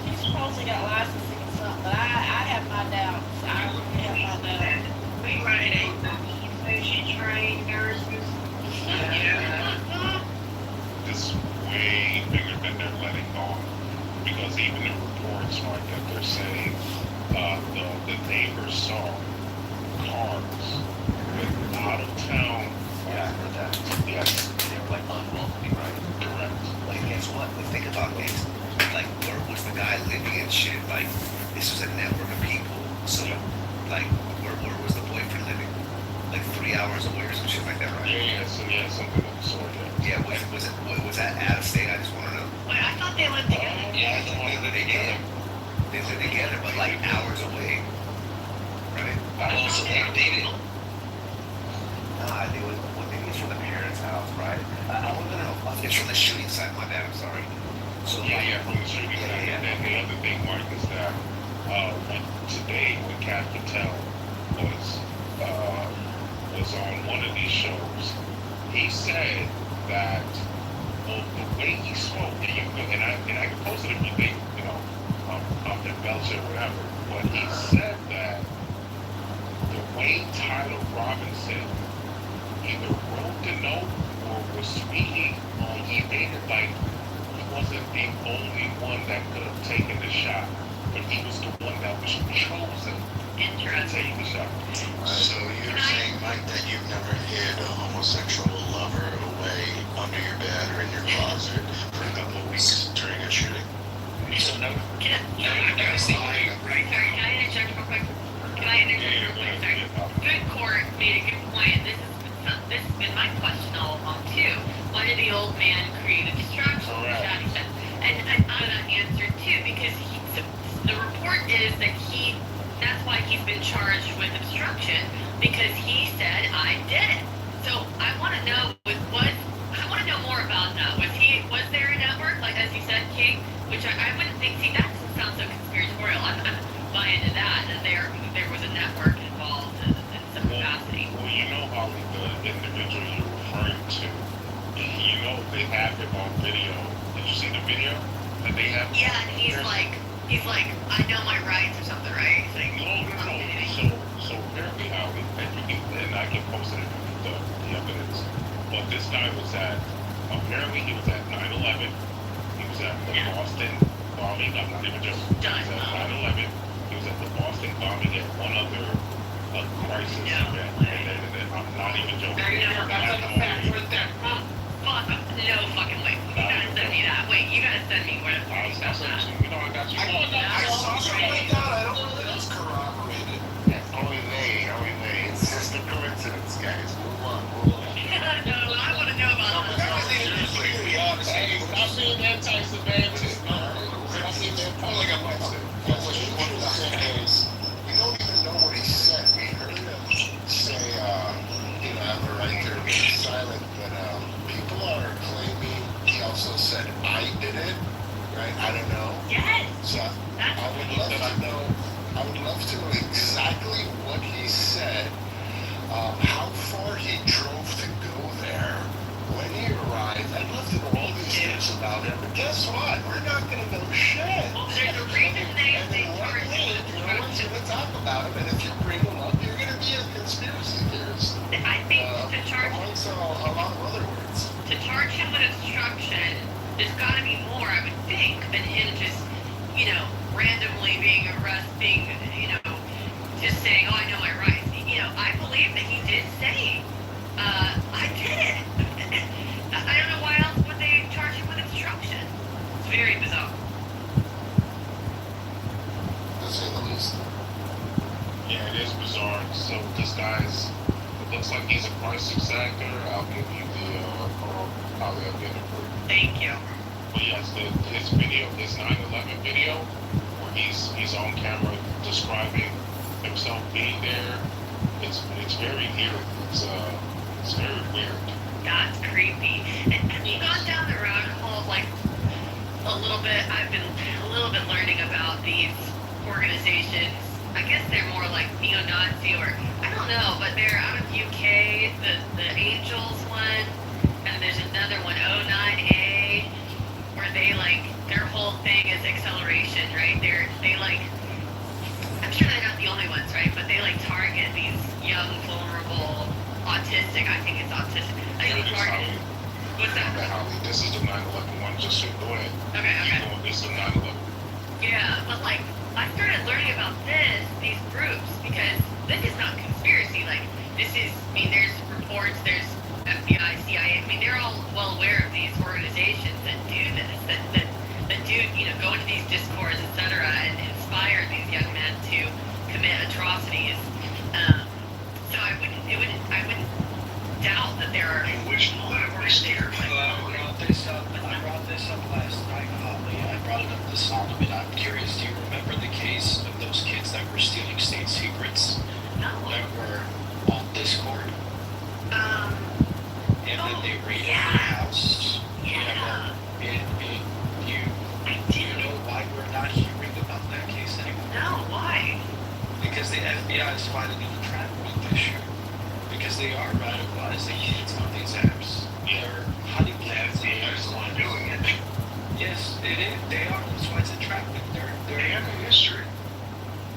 She's supposed to got licensing or something, but I have my doubts. I really have my doubts. We right ain't she trained nurses. Yeah. It's way bigger than they're letting on. Because even the reports, right, that they're saying the neighbors saw cars with out of town. Yeah, I heard that. Yes. They were like unwelcoming, right? Correct. Like, guess what? Like, think about this. Like, where was the guy living and shit? Like, this was a network of people. So, like, where was the boyfriend living? Like 3 hours away or some shit like that, right? Yeah, something of the sort. Yeah, was that out of state? I just want to know. Wait, I thought they lived together. Yeah, they live together, but like hours away, right? Also, they dated. Nah, I think it's from the parents' house, right? I want to know. It's from the shooting site. My bad. I'm sorry. So Yeah, from the shooting site. And then the other thing, Mark, is that today when Cat Patel was on one of these shows, he said that the way he spoke, and I can post it if you think, I'm the Belcher or whatever, but he said that the way Tyler Robinson either wrote the note or was speaking, he made it like he wasn't the only one that could have taken the shot, but he was the one that was chosen to take the shot. So you're saying, Mike, that you've never hid a homosexual lover away under your bed or in your closet for a couple of weeks during a shooting? So no. Can I interject real quick? Good court made a good point. This has been my question all along too. Why did the old man create a distraction? And I'm gonna answer too because the report is that that's why he's been charged with obstruction because he said I did it. So I want to know I want to know more about that. Was there a network like as you said, King? Which I wouldn't think. See, that sounds so conspiratorial. I'm buying into that there was a network involved in some capacity. Well, you know, Holly, the individual you're referring to, they have him on video. Did you see the video that they have? Yeah, and he's like, I know my rights or something, right? He's like, no. So apparently, Holly, and I can post it the evidence. But this guy apparently he was at 9/11. He was at the Boston bombing. I'm not even joking. He was at 9/11. He was at the Boston bombing at one other crisis event. And then I'm not even joking. No fucking way. You gotta send me that. Wait, you gotta send me where the fuck is that? I got you. I saw something like that. I don't know if it's corroborated. Only they. It's just a coincidence, guys. Move on. No, I want to know about that. Hey, stop being anti-Semitic. would love to know exactly what he said, how far he drove to go there, when he arrived. I'd love to know all these things about him. But guess what? We're not going to know shit. Well, there's a reason they One day, no one's going to talk about him, and if you bring him up, you're going to be a conspiracy theorist. I think to charge amongst a lot of other words. to charge him with obstruction, there's got to be more, I would think, than him just, randomly being arresting, just saying, "Oh, I know my rights." I believe that he did say, "I did it." I don't know why else would they charge him with obstruction. It's very bizarre. To say the least. Yeah, it is bizarre. So this guy's, it looks like he's a crisis actor. I'll give you probably I'll get it for you. Thank you. But yes, his video, his 9/11 video, where he's on camera describing himself being there. It's very eerie. It's very weird. That's creepy. And have you gone down the rabbit hole of a little bit? I've been a little bit learning about these organizations. I guess they're more like neo-Nazi, or I don't know, but they're out of UK. The Angels one, and there's another one, 09A, where they their whole thing is acceleration, right? I'm sure they're not the only ones, right? But they target these young, vulnerable, autistic. I think it's autistic. I think they target. What's that? This is the 9/11 one. Just so go ahead. Okay. This is the 9/11. Yeah, but I started learning about these groups, because this is not conspiracy. There's reports, there's FBI, CIA. They're all well aware of these organizations that do this, that do, go into these discords, etc., and inspire these young men to commit atrocities. So I wouldn't doubt that there are organizations. I brought this up last night, Holly. I brought it up this morning. I'm curious, do you remember the case of those kids that were stealing state secrets? No. That were on Discord? And then they raided their house? Yeah. Do you know why we're not hearing about that case anymore? No, why? Because the FBI is finding a track with this shit. Because they are radicalizing kids on these apps. They're hiding kids. The FBI is the one doing it. Yes, it is. They are. That's why it's attractive. They have a history.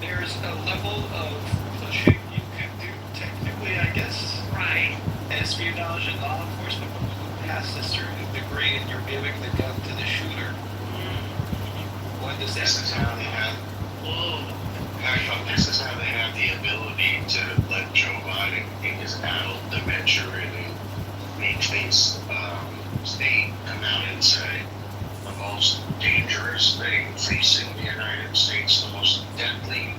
There's a level of pushing you can do, technically, I guess. Right. Espionage and law enforcement, but when you pass a certain degree and you're giving the gun to the shooter, when does that happen? This is how they have the ability to let Joe Biden in his adult dementia really make things state come out and say the most dangerous thing facing the United States, the most deadly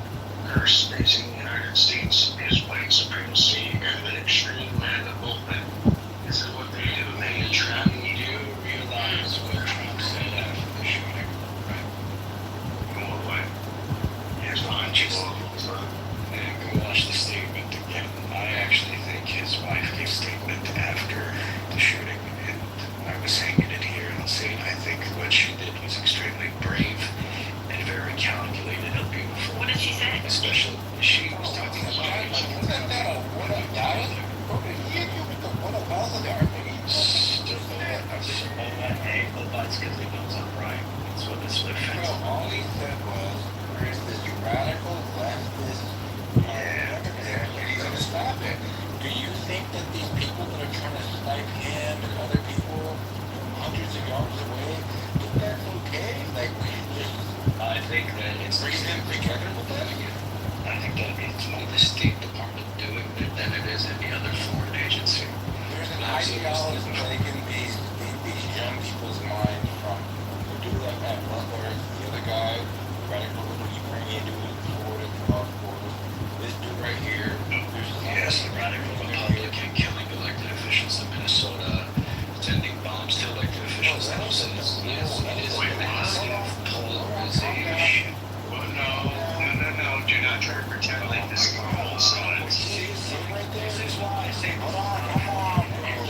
curse facing the United States is white supremacy and the extreme MAGA movement. This is what they do. They entrap you. Do you realize what Trump said after the shooting? Right? Go away. Here's behind you. And go watch the statement again. I actually think his wife gave a statement after the shooting, and I was hanging it here, and I'll say it. I think what she did was extremely brave and very calculated and beautiful. What did she say? Especially, she was talking about because he knows I'm right. That's what this would offend. All he said was, there's this radical leftist he's gonna stop it. Do you think that these people that are trying to snipe him and other people hundreds of yards away, think that's okay? We should just I think that it's bring them together with that again? I think that it's more the State Department doing it than it is any other foreign agency. There's an ideology plaguing these young people's mind from the dude at Butler, the other guy, radical little Ukrainian dude in Florida, cross borders. This dude right here, Yes, the radical Republican killing elected officials in Minnesota, sending bombs to elected officials' houses. Yes, it is massive polarization. Well, no. Do not try to pretend like this is all sides. This is why I say, hold on.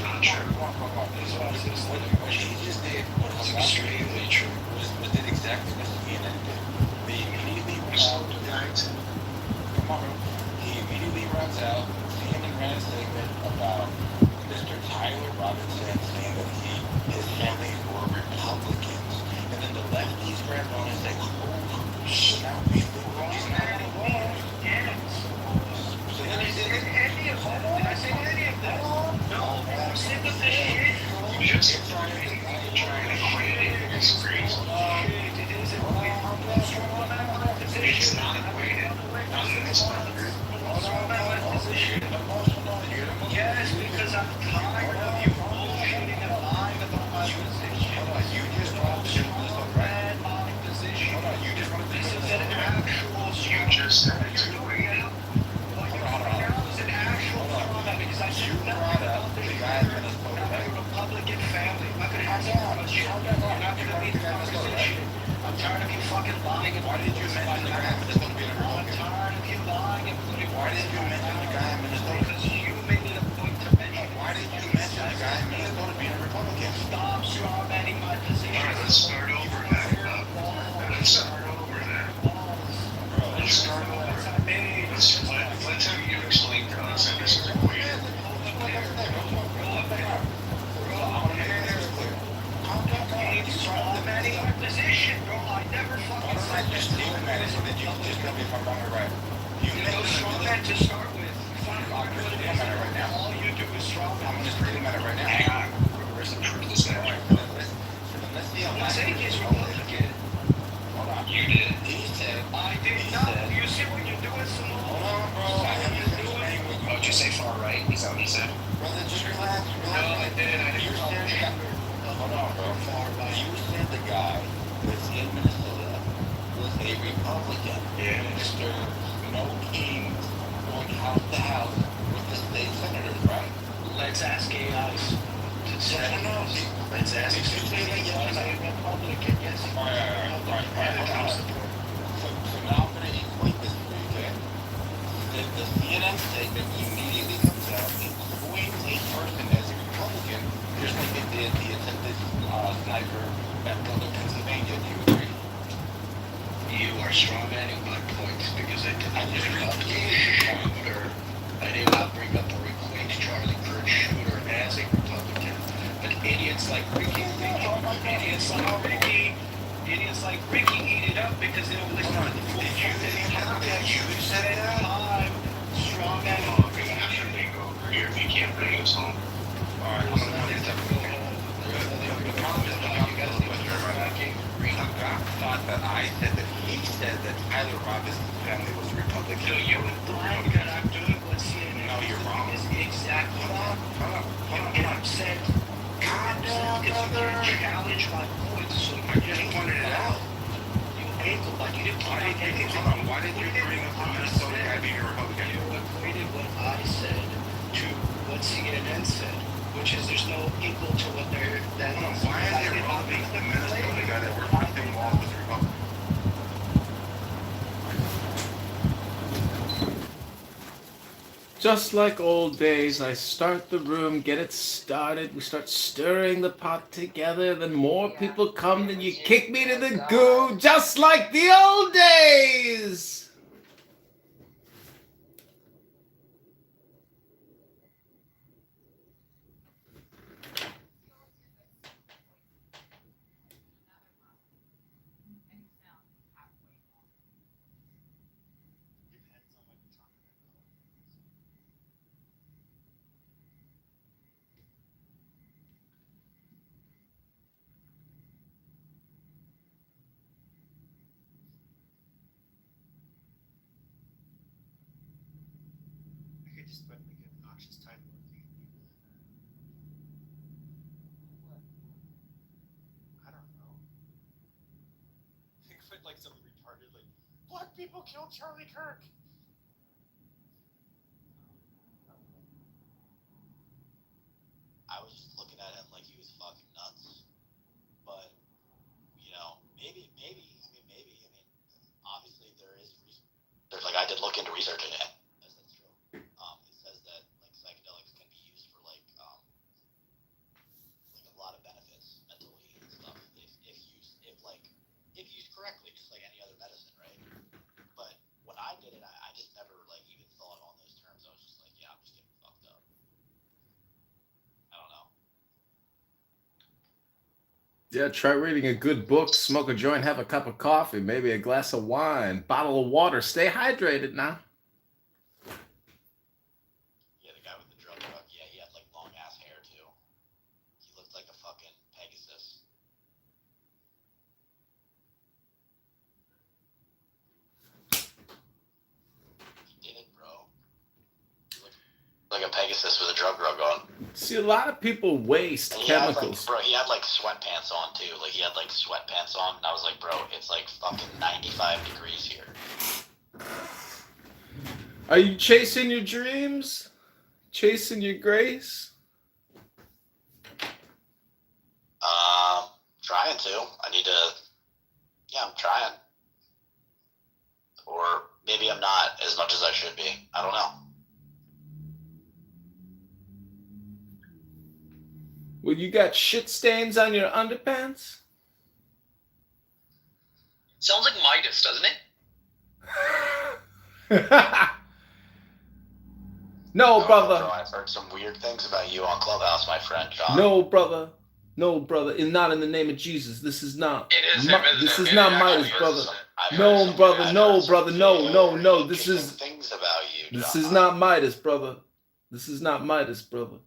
Not true. What he just did was extremely true. Was did exactly what CNN did. The It's not equated. It's not. Yes, because I'm tired of you bullshitting and lying about my position. You just brought the strong man my position. This is an actual. You just said it's What you're doing now is an actual trauma because I said nothing about the Republican family. I'm not gonna have that. You're not gonna be the conversation. I'm tired of you fucking lying about. Why did you mention the guy in Minnesota being a Republican? I'm tired of you lying and putting. Why did you mention the guy in Minnesota? Because you made it a point to mention. Why did you mention the guy in Minnesota being a Republican? Stop strawmanning my position. All right, let's start over that. Let's start over that. Let's start over that. Let's have you explain to us how this is equated. Strawmanning my position, bro. I never fucking said this. Just tell me if I'm wrong or right. You no strawman to start with. I'm just reading about it right now. All you do is strawman. I'm just reading about it right now. Hang on. Where's the proof of this now? Let's see how Let's say he's Republican. Hold on. You did. He said. I did not. You see what you're doing, Simone? Hold on, bro. I haven't said anything with you. Oh, did you say far right? Is that what you said? Brother, just relax. No, I didn't. I You didn't. said hold on, bro. You said the guy that's in Minnesota was a Republican. Yeah. Mr. No King going house to house with the state senators, right? Let's ask AIs. No. Let's ask Did you say that yes or no? Republican, yes. Right. So now I'm going to equate this for you, okay? The CNN statement immediately comes out and equates a person as a Republican, just like it did the attempted sniper at Butler, Pennsylvania. Do you agree? You are strawmanning my point because I did not bring up a shooter. I did not bring up or equate Charlie Kirk shooter as a Republican. But idiots like Ricky, idiots like Ricky eat it up because they don't listen to the full context. You said that? I'm strawman. Oh, we actually go over here. We can't bring us home. All right, I'm going to point this up. The problem is you guys thought that I said that he said that Tyler Robinson's family was Republican. So you implying that I'm doing what CNN No, you're wrong. is exactly wrong. Hold on. And I'm saying, Calm down, brother. challenge my points. So I just pointed it out. You angled like you didn't Why did you bring up the Minnesota guy being a Republican? You equated what I said to what CNN said, which is there's no equal to what they're. Why is it wrong being the Minnesota guy that worked with him while was Republican? Just like old days, I start the room, get it started, we start stirring the pot together, then more people come, then you kick me to the goo, just like the old days! Just put like an obnoxious title. I don't know. Think of it like something retarded, like black people killed Charlie Kirk. I was just looking at him like he was fucking nuts. But, you know, maybe, obviously there is reason. There's like, I did look into researching it. That's true. It says that, like, psychedelics can be used for, like a lot of benefits mentally and stuff if used correctly, just like any other medicine, right? But when I did it, I just never, like, even thought on those terms. I was just like, yeah, I'm just getting fucked up. I don't know. Yeah, try reading a good book, smoke a joint, have a cup of coffee, maybe a glass of wine, bottle of water. Stay hydrated now. Yeah, the guy with the drug truck. Yeah, he had like long ass hair too. He looked like a fucking Pegasus. a Pegasus with a drug rug on. See, a lot of people waste And chemicals. he had like sweatpants on too. Like he had like sweatpants on, and I was like, bro, it's like fucking 95 degrees here. Are you chasing your dreams? Chasing your grace? Trying to. I need to. Yeah, I'm trying. Or maybe I'm not as much as I should be. I don't know. Well, you got shit stains on your underpants? Sounds like Midas, doesn't it? No, brother. Bro, I've heard some weird things about you on Clubhouse, my friend John. No, brother. No, brother. And not in the name of Jesus. This is not. It is him, isn't This it? is It not actually Midas, is. brother. I've heard No, some- brother. I've No, heard some brother. No. very This is. interesting things about you, This John. is not Midas, brother. This is not Midas, brother.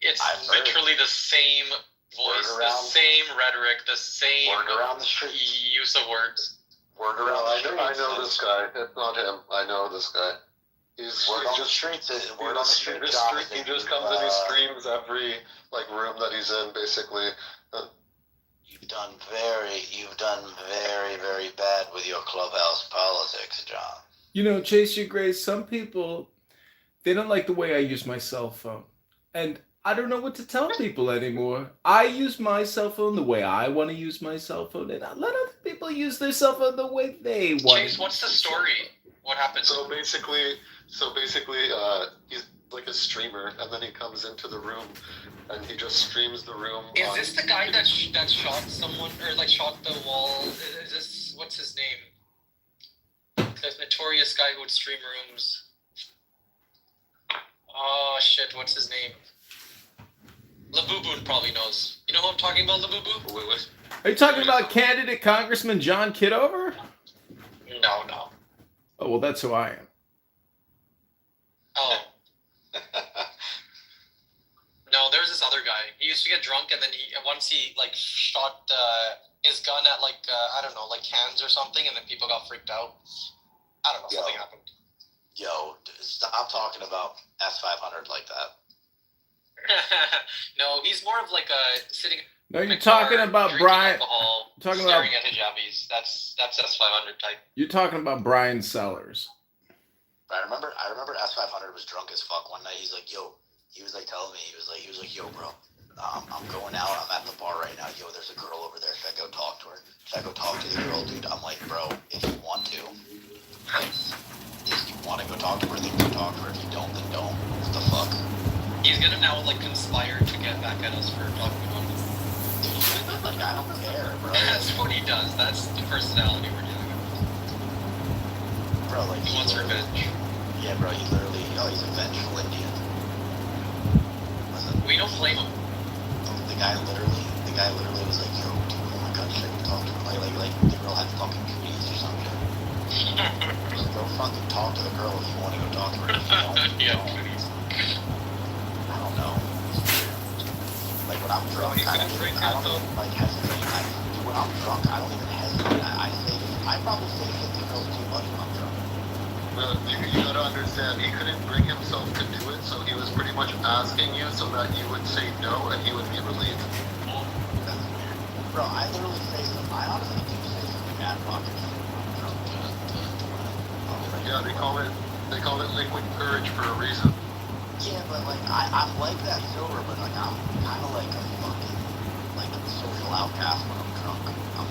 It's I've heard. literally the same voice, Word the around. same rhetoric, the same Word around the street. use of words. Word around the streets. I know this guy. It's not him. I know this guy. Word on the streets. Word on the street. He John, is he that just you, comes and he streams every like room that he's in, basically. You've done very, very bad with your Clubhouse politics, John. You know, Chase Your Grace, some people, they don't like the way I use my cell phone. And I don't know what to tell people anymore. I use my cell phone the way I want to use my cell phone, and I let other people use their cell phone the way they want. Chase, what's the story? What happened? So basically, he's like a streamer, and then he comes into the room, and he just streams the room. Is this the guy that shot someone, or like shot the wall? Is this, what's his name? The notorious guy who would stream rooms. Oh shit, what's his name? Labubu probably knows. You know who I'm talking about, Labubu? Wait. Are you talking about candidate Congressman John Kitover? No. Oh, well, that's who I am. Oh. No, there's this other guy. He used to get drunk, and then once he like shot his gun at like I don't know, like cans or something, and then people got freaked out. I don't know, something happened. Yo, stop talking about S500 like that. No, he's more of like a sitting. No, you're talking about drinking Brian. alcohol, Talking about. staring at hijabis. That's S500 type. You're talking about Brian Sellers. I remember S500 was drunk as fuck one night. He's like, yo, he was like telling me, he was like, yo, bro, I'm going out. I'm at the bar right now. Yo, there's a girl over there. Should I go talk to her? Should I go talk to the girl, dude? I'm like, bro, if you want to, if you want to go talk to her, then go talk to her. If you don't, then don't. What the fuck? He's gonna now like conspire to get back at us for talking about this. Like, I don't care, bro. That's what he does. That's the personality we're dealing with. Bro, like, He wants revenge. yeah, bro, he's a vengeful Indian. Listen, We don't blame him. the guy literally was like, yo, dude, oh my god, should I go talk to her? Like the girl had fucking cooties or something. Like, go fucking talk to the girl if you want to go talk to her. If you don't, Yeah, don't. cooties. I don't know. Like, when I'm drunk, I don't even like hesitate. When I'm drunk, I don't even hesitate. I probably say 50 girls too much when I'm drunk. Well, you gotta understand, he couldn't bring himself to do it, so he was pretty much asking you so that you would say no and he would be relieved. That's weird. Bro, I literally say some, I honestly do say some mad fucking shit when I'm drunk to Yeah, they call it liquid courage for a reason. Yeah, but like, I'm like that sober, but like, I'm kind of like a fucking, like a social outcast when I'm drunk.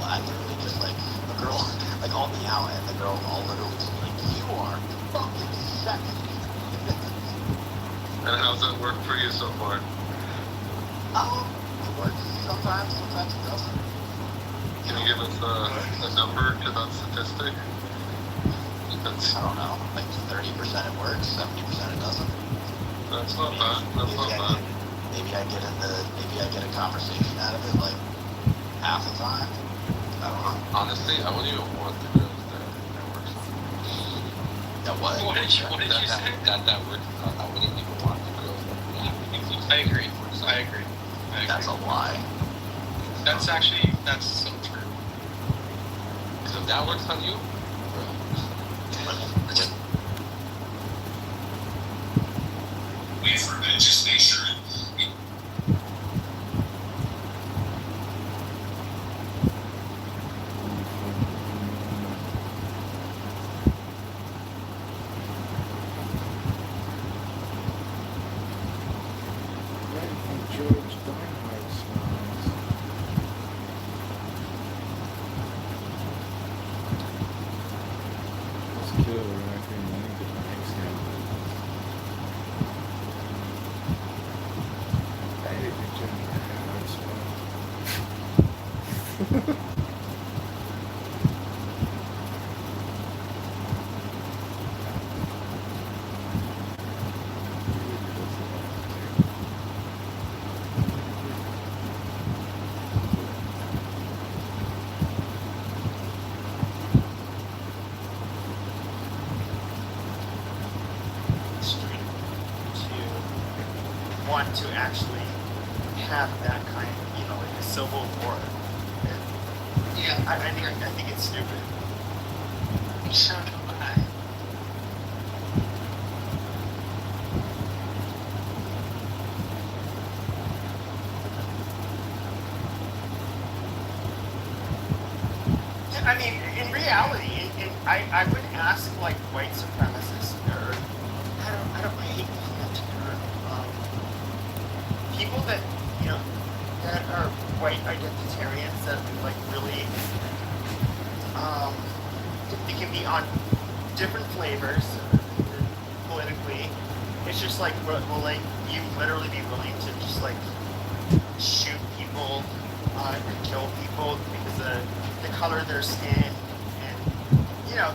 I literally just like, the girl, like, I'll be out and the girl, I'll literally just be like, you are fucking sexy. And how's that work for you so far? It works sometimes it doesn't. Can you give us a number to that statistic? I don't know, like 30% it works, 70% it doesn't. That's not bad. That's not bad. Maybe I get a conversation out of it like half the time. I don't know. Honestly, I wouldn't even want the girls that works on. That what? What did you say? That works. I wouldn't even want the girls that I agree. I agree. That's a lie. That's so true. Because if that works on you, and just make sure. Want to actually have that kind of, like a civil war. And Yeah. I think it's stupid. So do I. I mean, in reality, I would ask like white supremacists or I hate using that term. People that that are white identitarians that like really they can be on different flavors politically. It's just like will like you literally be willing to just like shoot people and kill people because of the color of their skin and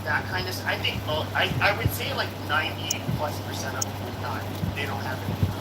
that kind of I think I would say like 90+% of them would not. They don't have any